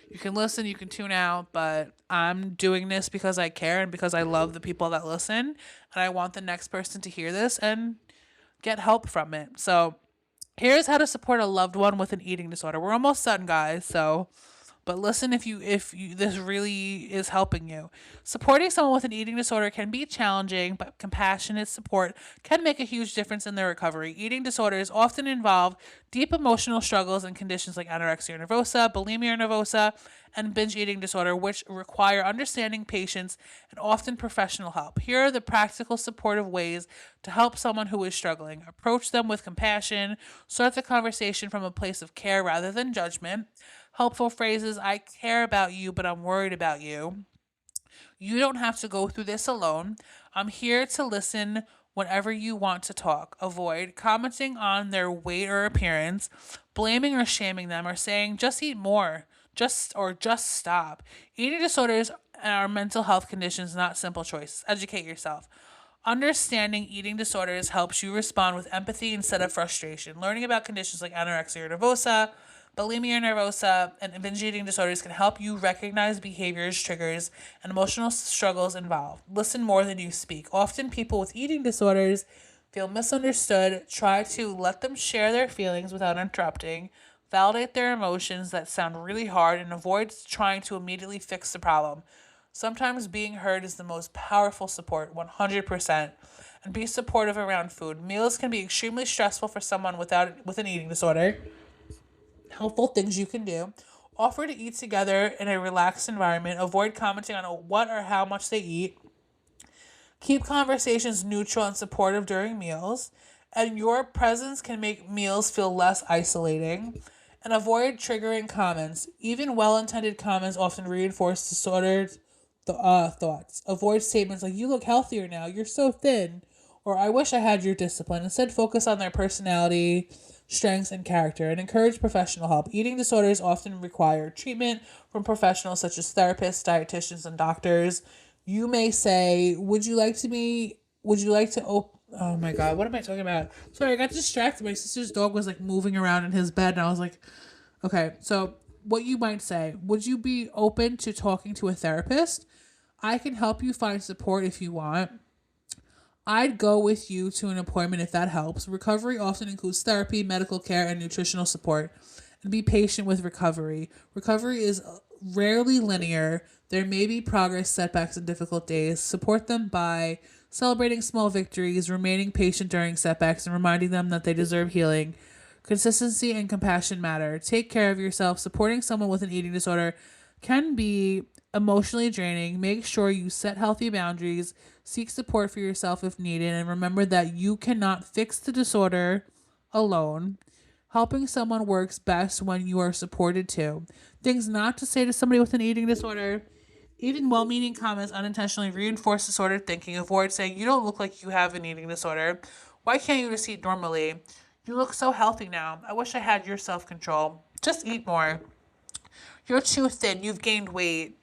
You can listen, you can tune out, but I'm doing this because I care and because I love the people that listen. And I want the next person to hear this and get help from it. So, here's how to support a loved one with an eating disorder. We're almost done, guys. So, but listen if you this really is helping you. Supporting someone with an eating disorder can be challenging, but compassionate support can make a huge difference in their recovery. Eating disorders often involve deep emotional struggles and conditions like anorexia nervosa, bulimia nervosa, and binge eating disorder, which require understanding, patience, and often professional help. Here are the practical supportive ways to help someone who is struggling. Approach them with compassion, start the conversation from a place of care rather than judgment. Helpful phrases: I care about you, but I'm worried about you. You don't have to go through this alone. I'm here to listen whenever you want to talk. Avoid commenting on their weight or appearance, blaming or shaming them, or saying just eat more, just stop. Eating disorders are mental health conditions, not simple choices. Educate yourself. Understanding eating disorders helps you respond with empathy instead of frustration. Learning about conditions like anorexia nervosa, bulimia nervosa, and binge eating disorders can help you recognize behaviors, triggers, and emotional struggles involved. Listen more than you speak. Often, people with eating disorders feel misunderstood. Try to let them share their feelings without interrupting. Validate their emotions that sound really hard and avoid trying to immediately fix the problem. Sometimes being heard is the most powerful support, 100%. And be supportive around food. Meals can be extremely stressful for someone with an eating disorder. Helpful things you can do: offer to eat together in a relaxed environment, avoid commenting on what or how much they eat, keep conversations neutral and supportive during meals, and your presence can make meals feel less isolating, and avoid triggering comments. Even well-intended comments often reinforce disordered thoughts. Avoid statements like, you look healthier now, you're so thin, or I wish I had your discipline. Instead, focus on their personality, strengths, and character, and encourage professional help. Eating disorders often require treatment from professionals such as therapists, dietitians, and doctors. You may say, would you like to oh my God, what am I talking about? Sorry, I got distracted. My sister's dog was like moving around in his bed, and I was like, okay, so what you might say: would you be open to talking to a therapist? I can help you find support if you want. I'd go with you to an appointment if that helps. Recovery often includes therapy, medical care, and nutritional support. And be patient with recovery. Recovery is rarely linear. There may be progress, setbacks, and difficult days. Support them by celebrating small victories, remaining patient during setbacks, and reminding them that they deserve healing. Consistency and compassion matter. Take care of yourself. Supporting someone with an eating disorder can be emotionally draining. Make sure you set healthy boundaries, seek support for yourself if needed, and remember that you cannot fix the disorder alone. Helping someone works best when you are supported too. Things not to say to somebody with an eating disorder: even well-meaning comments unintentionally reinforce disordered thinking. Avoid saying, you don't look like you have an eating disorder. Why can't you just eat normally? You look so healthy now. I wish I had your self-control. Just eat more. You're too thin. You've gained weight.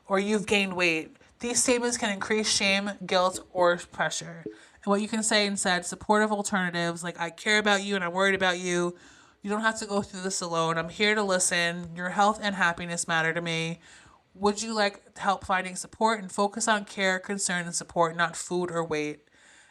Or you've gained weight. These statements can increase shame, guilt, or pressure. And what you can say instead: supportive alternatives like, I care about you and I'm worried about you. You don't have to go through this alone. I'm here to listen. Your health and happiness matter to me. Would you like help finding support? And focus on care, concern, and support, not food or weight.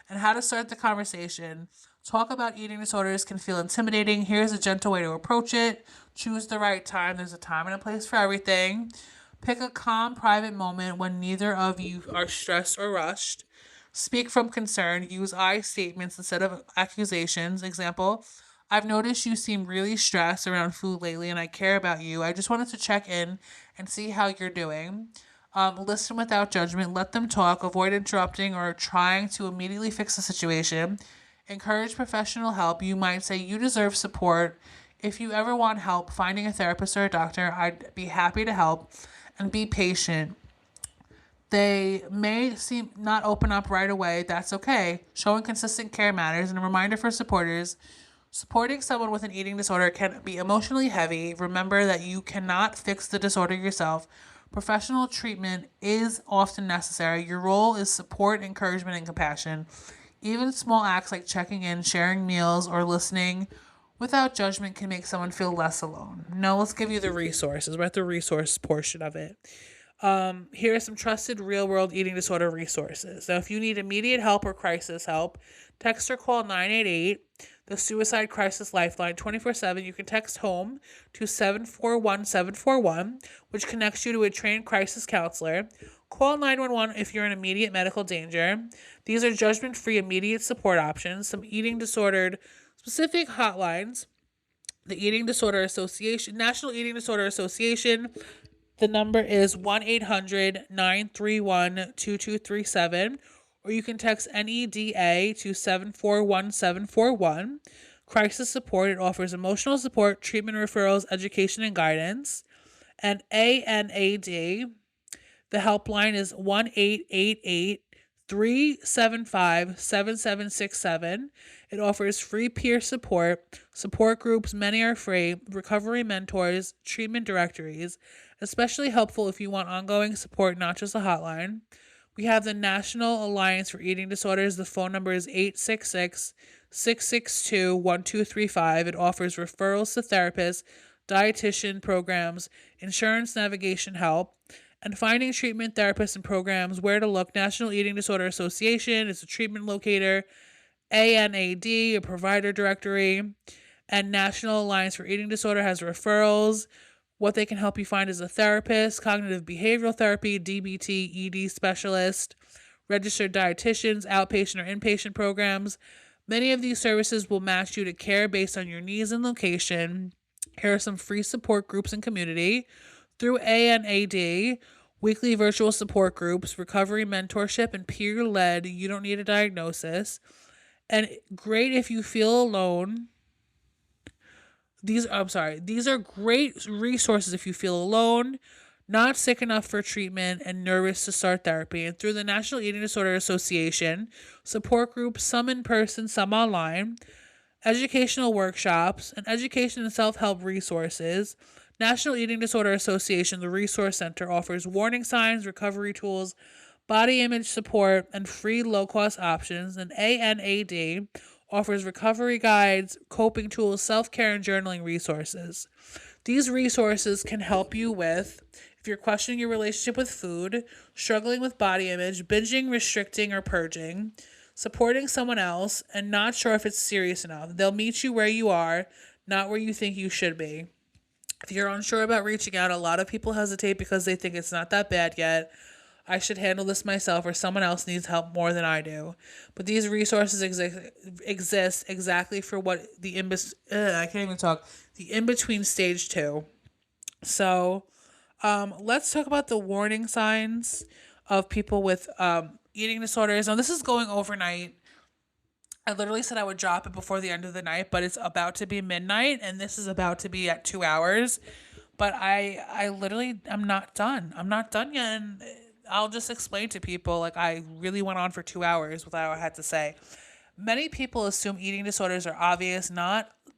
And how to start the conversation: talk about eating disorders can feel intimidating. Here's a gentle way to approach it. Choose the right time. There's a time and a place for everything. Pick a calm, private moment when neither of you are stressed or rushed. Speak from concern. Use I statements instead of accusations. Example: I've noticed you seem really stressed around food lately, and I care about you. I just wanted to check in and see how you're doing. Listen without judgment. Let them talk. Avoid interrupting or trying to immediately fix the situation. Encourage professional help. You might say, you deserve support. If you ever want help finding a therapist or a doctor, I'd be happy to help. And be patient. They may seem not open up right away. That's okay. Showing consistent care matters. And a reminder for supporters: supporting someone with an eating disorder can be emotionally heavy. Remember that you cannot fix the disorder yourself. Professional treatment is often necessary. Your role is support, encouragement, and compassion. Even small acts like checking in, sharing meals, or listening without judgment can make someone feel less alone. Now let's give you the resources. We're at the resource portion of it. Here are some trusted real-world eating disorder resources. Now, if you need immediate help or crisis help, text or call 988, the Suicide Crisis Lifeline, 24/7. You can text HOME to 741-741, which connects you to a trained crisis counselor. Call 911 if you're in immediate medical danger. These are judgment-free immediate support options. Some eating disordered specific hotlines. The Eating Disorder Association, National Eating Disorder Association. The number is 1-800-931-2237, or you can text NEDA to 741-741. Crisis support, it offers emotional support, treatment referrals, education, and guidance. And ANAD, the helpline is 1-888-375-7767. It offers free peer support groups, many are free, recovery mentors, treatment directories, especially helpful if you want ongoing support, not just a hotline. We have the National Alliance for Eating Disorders. The phone number is 866-662-1235. It offers referrals to therapists, dietitian programs, insurance navigation help, and finding treatment therapists and programs, where to look. National Eating Disorder Association is a treatment locator. ANAD, a provider directory. And National Alliance for Eating Disorder has referrals. What they can help you find is a therapist, cognitive behavioral therapy, DBT, ED specialist, registered dietitians, outpatient or inpatient programs. Many of these services will match you to care based on your needs and location. Here are some free support groups and community. Through ANAD, weekly virtual support groups, recovery mentorship, and peer-led, you don't need a diagnosis. And great if you feel alone. These are great resources if you feel alone, not sick enough for treatment, and nervous to start therapy. And through the National Eating Disorder Association, support groups, some in person, some online, educational workshops, and education and self-help resources. National Eating Disorder Association, the Resource Center, offers warning signs, recovery tools, body image support, and free low-cost options. And ANAD offers recovery guides, coping tools, self-care, and journaling resources. These resources can help you with, if you're questioning your relationship with food, struggling with body image, binging, restricting, or purging, supporting someone else, and not sure if it's serious enough. They'll meet you where you are, not where you think you should be. If you're unsure about reaching out, a lot of people hesitate because they think it's not that bad yet. I should handle this myself, or someone else needs help more than I do. But these resources exist exactly for what the in-between stage 2. So, let's talk about the warning signs of people with eating disorders. Now, this is going overnight. I literally said I would drop it before the end of the night, but it's about to be midnight, and this is about to be at 2 hours. But I'm not done. I'm not done yet, and I'll just explain to people, like, I really went on for 2 hours with what I had to say. Many people assume eating disorders are obvious,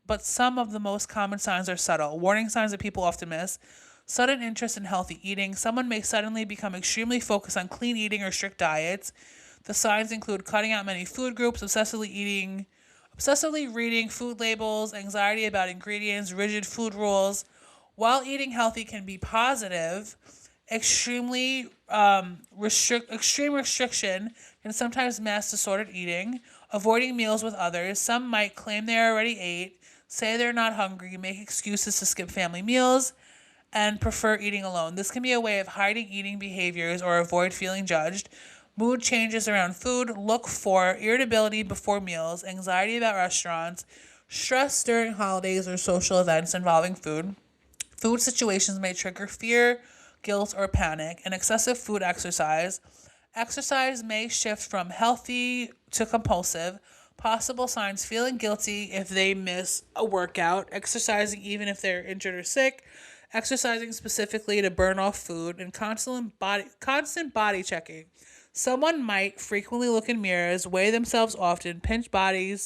but some of the most common signs are subtle. Warning signs that people often miss. Sudden interest in healthy eating. Someone may suddenly become extremely focused on clean eating or strict diets. The signs include cutting out many food groups, obsessively reading food labels, anxiety about ingredients, rigid food rules. While eating healthy can be positive, extreme restriction can sometimes mask disordered eating. Avoiding meals with others. Some might claim they already ate, say they're not hungry, make excuses to skip family meals, and prefer eating alone. This can be a way of hiding eating behaviors or avoid feeling judged. Mood changes around food. Look for irritability before meals, anxiety about restaurants, stress during holidays or social events involving food. Food situations may trigger fear, guilt, or panic. And excessive food exercise. Exercise may shift from healthy to compulsive. Possible signs: feeling guilty if they miss a workout, exercising even if they're injured or sick, exercising specifically to burn off food, and constant body checking. Someone might frequently look in mirrors, weigh themselves often, pinch body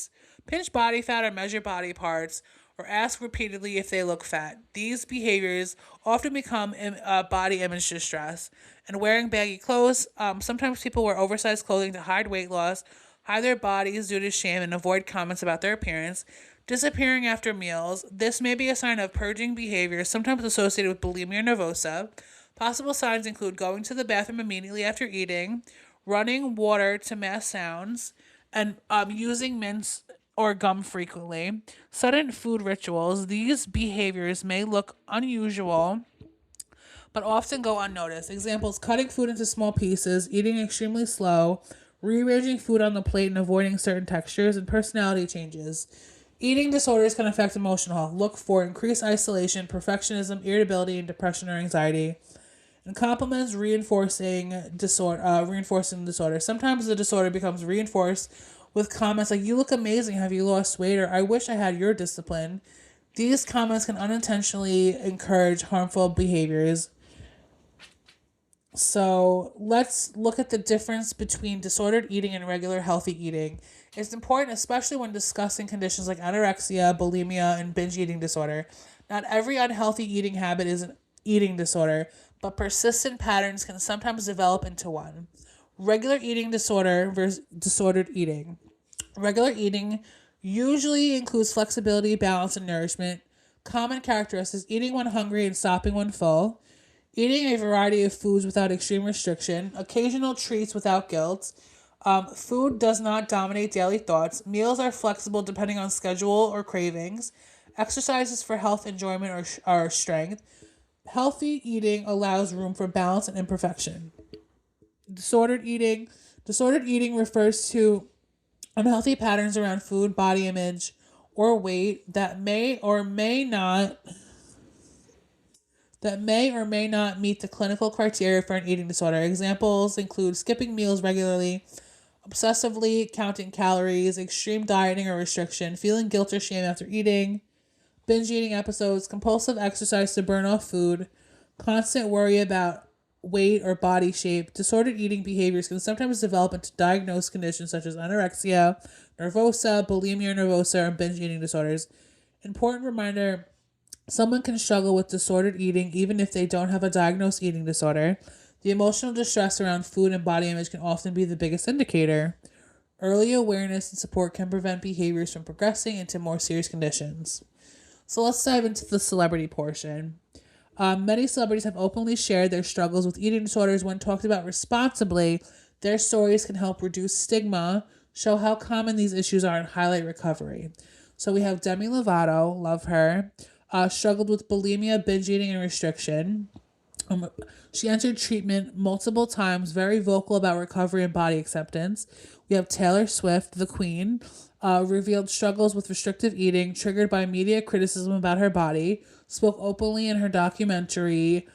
fat or measure body parts, or ask repeatedly if they look fat. These behaviors often become body image distress. And wearing baggy clothes. Sometimes people wear oversized clothing to hide weight loss, hide their bodies due to shame, and avoid comments about their appearance. Disappearing after meals. This may be a sign of purging behavior, sometimes associated with bulimia or nervosa. Possible signs include going to the bathroom immediately after eating, running water to mask sounds, and using mints or gum frequently. Sudden food rituals. These behaviors may look unusual but often go unnoticed. Examples: cutting food into small pieces, eating extremely slow, rearranging food on the plate and avoiding certain textures, and personality changes. Eating disorders can affect emotional health. Look for increased isolation, perfectionism, irritability, and depression or anxiety. And compliments reinforcing the disorder. Sometimes the disorder becomes reinforced with comments like "You look amazing. Have you lost weight?" or "I wish I had your discipline." These comments can unintentionally encourage harmful behaviors. So let's look at the difference between disordered eating and regular healthy eating. It's important, especially when discussing conditions like anorexia, bulimia, and binge eating disorder. Not every unhealthy eating habit is an eating disorder, but persistent patterns can sometimes develop into one. Regular eating disorder versus disordered eating. Regular eating usually includes flexibility, balance, and nourishment. Common characteristics: eating when hungry and stopping when full, eating a variety of foods without extreme restriction, occasional treats without guilt. Food does not dominate daily thoughts. Meals are flexible depending on schedule or cravings. Exercises for health, enjoyment, or strength. Healthy eating allows room for balance and imperfection. Disordered eating. Disordered eating refers to unhealthy patterns around food, body image, or weight that may or may not meet the clinical criteria for an eating disorder. Examples include skipping meals regularly, obsessively counting calories, extreme dieting or restriction, feeling guilt or shame after eating, binge eating episodes, compulsive exercise to burn off food, constant worry about weight or body shape. Disordered eating behaviors can sometimes develop into diagnosed conditions such as anorexia nervosa, bulimia nervosa, and binge eating disorders. Important reminder: someone can struggle with disordered eating even if they don't have a diagnosed eating disorder. The emotional distress around food and body image can often be the biggest indicator. Early awareness and support can prevent behaviors from progressing into more serious conditions. So let's dive into the celebrity portion. Many celebrities have openly shared their struggles with eating disorders. When talked about responsibly, their stories can help reduce stigma, show how common these issues are, and highlight recovery. So we have Demi Lovato, love her, struggled with bulimia, binge eating, and restriction. She entered treatment multiple times, very vocal about recovery and body acceptance. We have Taylor Swift, the Queen, revealed struggles with restrictive eating triggered by media criticism about her body, spoke openly in her documentary,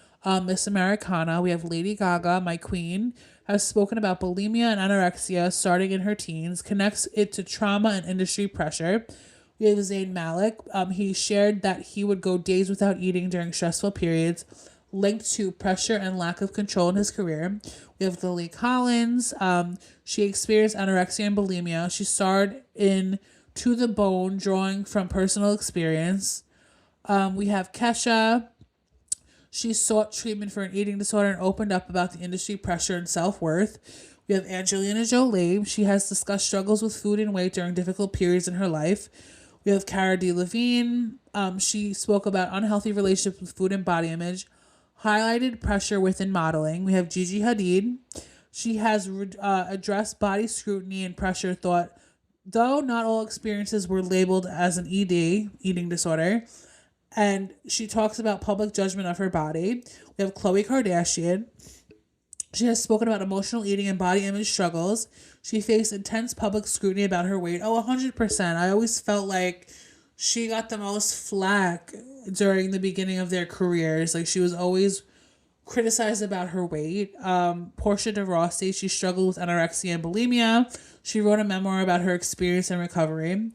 Miss Americana. We have Lady Gaga, my queen, has spoken about bulimia and anorexia starting in her teens, connects it to trauma and industry pressure. We have Zayn Malik. He shared that he would go days without eating during stressful periods, linked to pressure and lack of control in his career. We have Lily Collins. She experienced anorexia and bulimia. She starred in To the Bone, drawing from personal experience. We have Kesha. She sought treatment for an eating disorder and opened up about the industry pressure and self-worth. We have Angelina Jolie. She has discussed struggles with food and weight during difficult periods in her life. We have Cara Delevingne. She spoke about unhealthy relationships with food and body image, highlighted pressure within modeling. We have Gigi Hadid. She has addressed body scrutiny and pressure thought, though not all experiences were labeled as an ED, eating disorder. And she talks about public judgment of her body. We have Khloe Kardashian. She has spoken about emotional eating and body image struggles. She faced intense public scrutiny about her weight. 100%. I always felt like she got the most flack during the beginning of their careers. Like, she was always criticized about her weight. Portia de Rossi, she struggled with anorexia and bulimia. She wrote a memoir about her experience and recovery.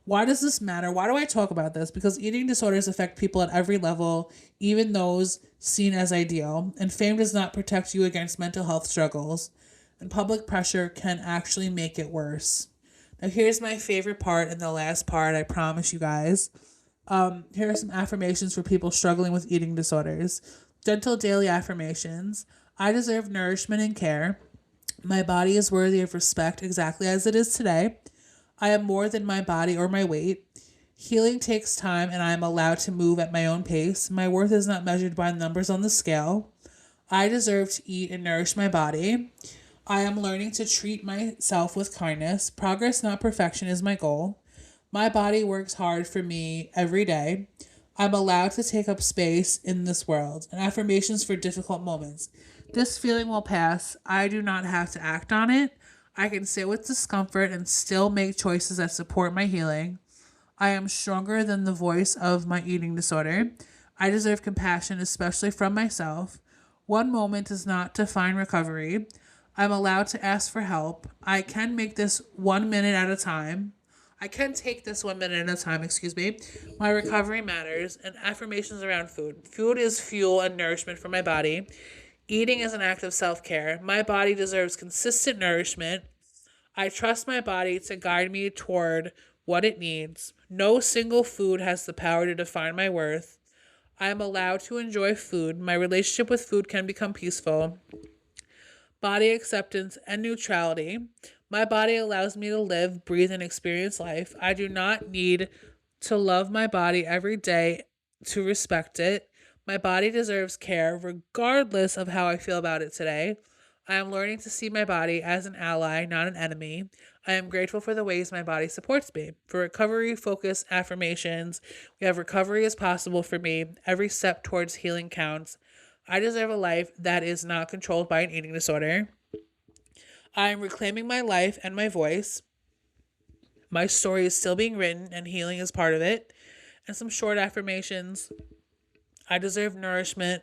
Why does this matter? Why do I talk about this? Because eating disorders affect people at every level, even those seen as ideal. And fame does not protect you against mental health struggles. And public pressure can actually make it worse. Now, here's my favorite part and the last part, I promise you guys. Here are some affirmations for people struggling with eating disorders. Gentle daily affirmations. I deserve nourishment and care. My body is worthy of respect exactly as it is today. I am more than my body or my weight. Healing takes time and I am allowed to move at my own pace. My worth is not measured by numbers on the scale. I deserve to eat and nourish my body. I am learning to treat myself with kindness. Progress, not perfection, is my goal. My body works hard for me every day. I'm allowed to take up space in this world. And affirmations for difficult moments. This feeling will pass. I do not have to act on it. I can sit with discomfort and still make choices that support my healing. I am stronger than the voice of my eating disorder. I deserve compassion, especially from myself. One moment does not define recovery. I'm allowed to ask for help. I can make this 1 minute at a time. I can take this 1 minute at a time, excuse me. My recovery matters. And affirmations around food. Food is fuel and nourishment for my body. Eating is an act of self care. My body deserves consistent nourishment. I trust my body to guide me toward what it needs. No single food has the power to define my worth. I am allowed to enjoy food. My relationship with food can become peaceful. Body acceptance and neutrality. My body allows me to live, breathe, and experience life. I do not need to love my body every day to respect it. My body deserves care regardless of how I feel about it today. I am learning to see my body as an ally, not an enemy. I am grateful for the ways my body supports me. For recovery focused affirmations, we have recovery is possible for me. Every step towards healing counts. I deserve a life that is not controlled by an eating disorder. I am reclaiming my life and my voice. My story is still being written and healing is part of it. And some short affirmations. I deserve nourishment.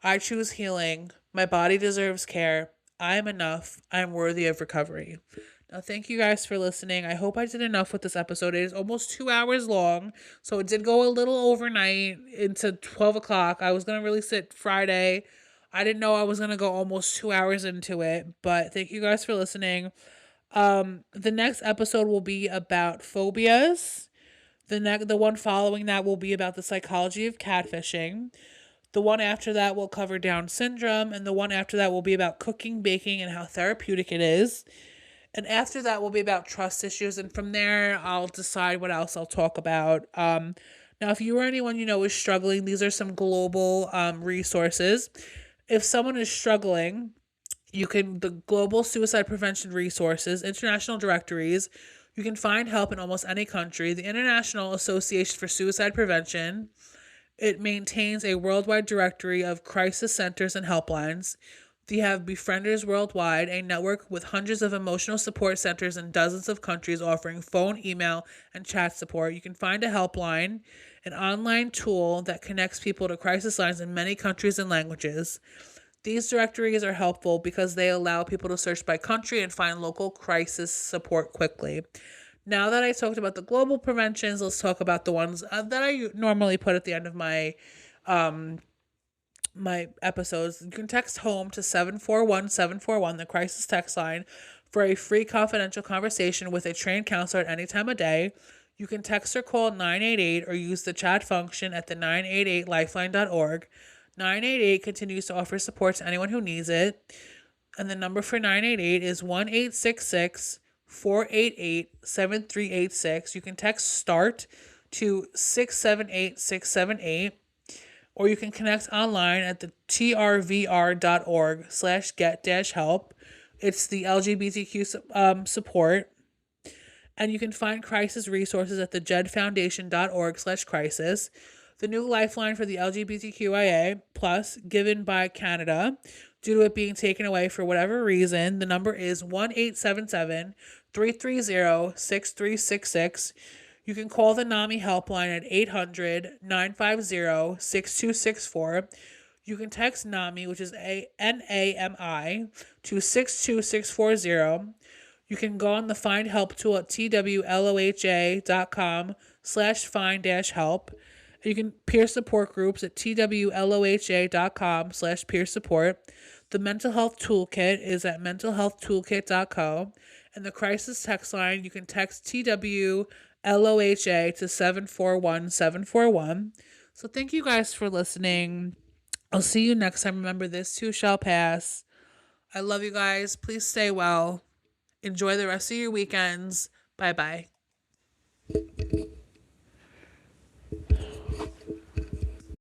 I choose healing. My body deserves care. I am enough. I am worthy of recovery. Now, thank you guys for listening. I hope I did enough with this episode. It is almost 2 hours long, so it did go a little overnight into 12 o'clock. I was going to release it Friday. I didn't know I was going to go almost 2 hours into it, but thank you guys for listening. The next episode will be about phobias. The one following that will be about the psychology of catfishing. The one after that will cover Down syndrome, and the one after that will be about cooking, baking, and how therapeutic it is. And after that will be about trust issues, and from there I'll decide what else I'll talk about. Now, if you or anyone you know is struggling, these are some global resources. If someone is struggling, the Global Suicide Prevention Resources, international directories, you can find help in almost any country. The International Association for Suicide Prevention, it maintains a worldwide directory of crisis centers and helplines. They have Befrienders Worldwide, a network with hundreds of emotional support centers in dozens of countries offering phone, email, and chat support. You can find a helpline, an online tool that connects people to crisis lines in many countries and languages. These directories are helpful because they allow people to search by country and find local crisis support quickly. Now that I talked about the global preventions, let's talk about the ones that I normally put at the end of my episodes. You can text HOME to 741-741, the crisis text line, for a free confidential conversation with a trained counselor at any time of day. You can text or call 988 or use the chat function at the 988lifeline.org. 988 continues to offer support to anyone who needs it. And the number for 988 is 1-866-488-7386. You can text START to 678-678. Or you can connect online at the trvr.org/get-help. It's the LGBTQ support. And you can find crisis resources at the jedfoundation.org/crisis. The new lifeline for the LGBTQIA plus given by Canada due to it being taken away for whatever reason. The number is 1-877-330-6366. You can call the NAMI helpline at 800-950-6264. You can text NAMI, which is NAMI, to 62640. You can go on the Find Help tool at twloha.com/find-help. You can peer support groups at twloha.com/peer support. The mental health toolkit is at mentalhealthtoolkit.co. And the crisis text line, you can text TWLOHA to 741-741. So thank you guys for listening. I'll see you next time. Remember, this too shall pass. I love you guys. Please stay well. Enjoy the rest of your weekends. Bye-bye.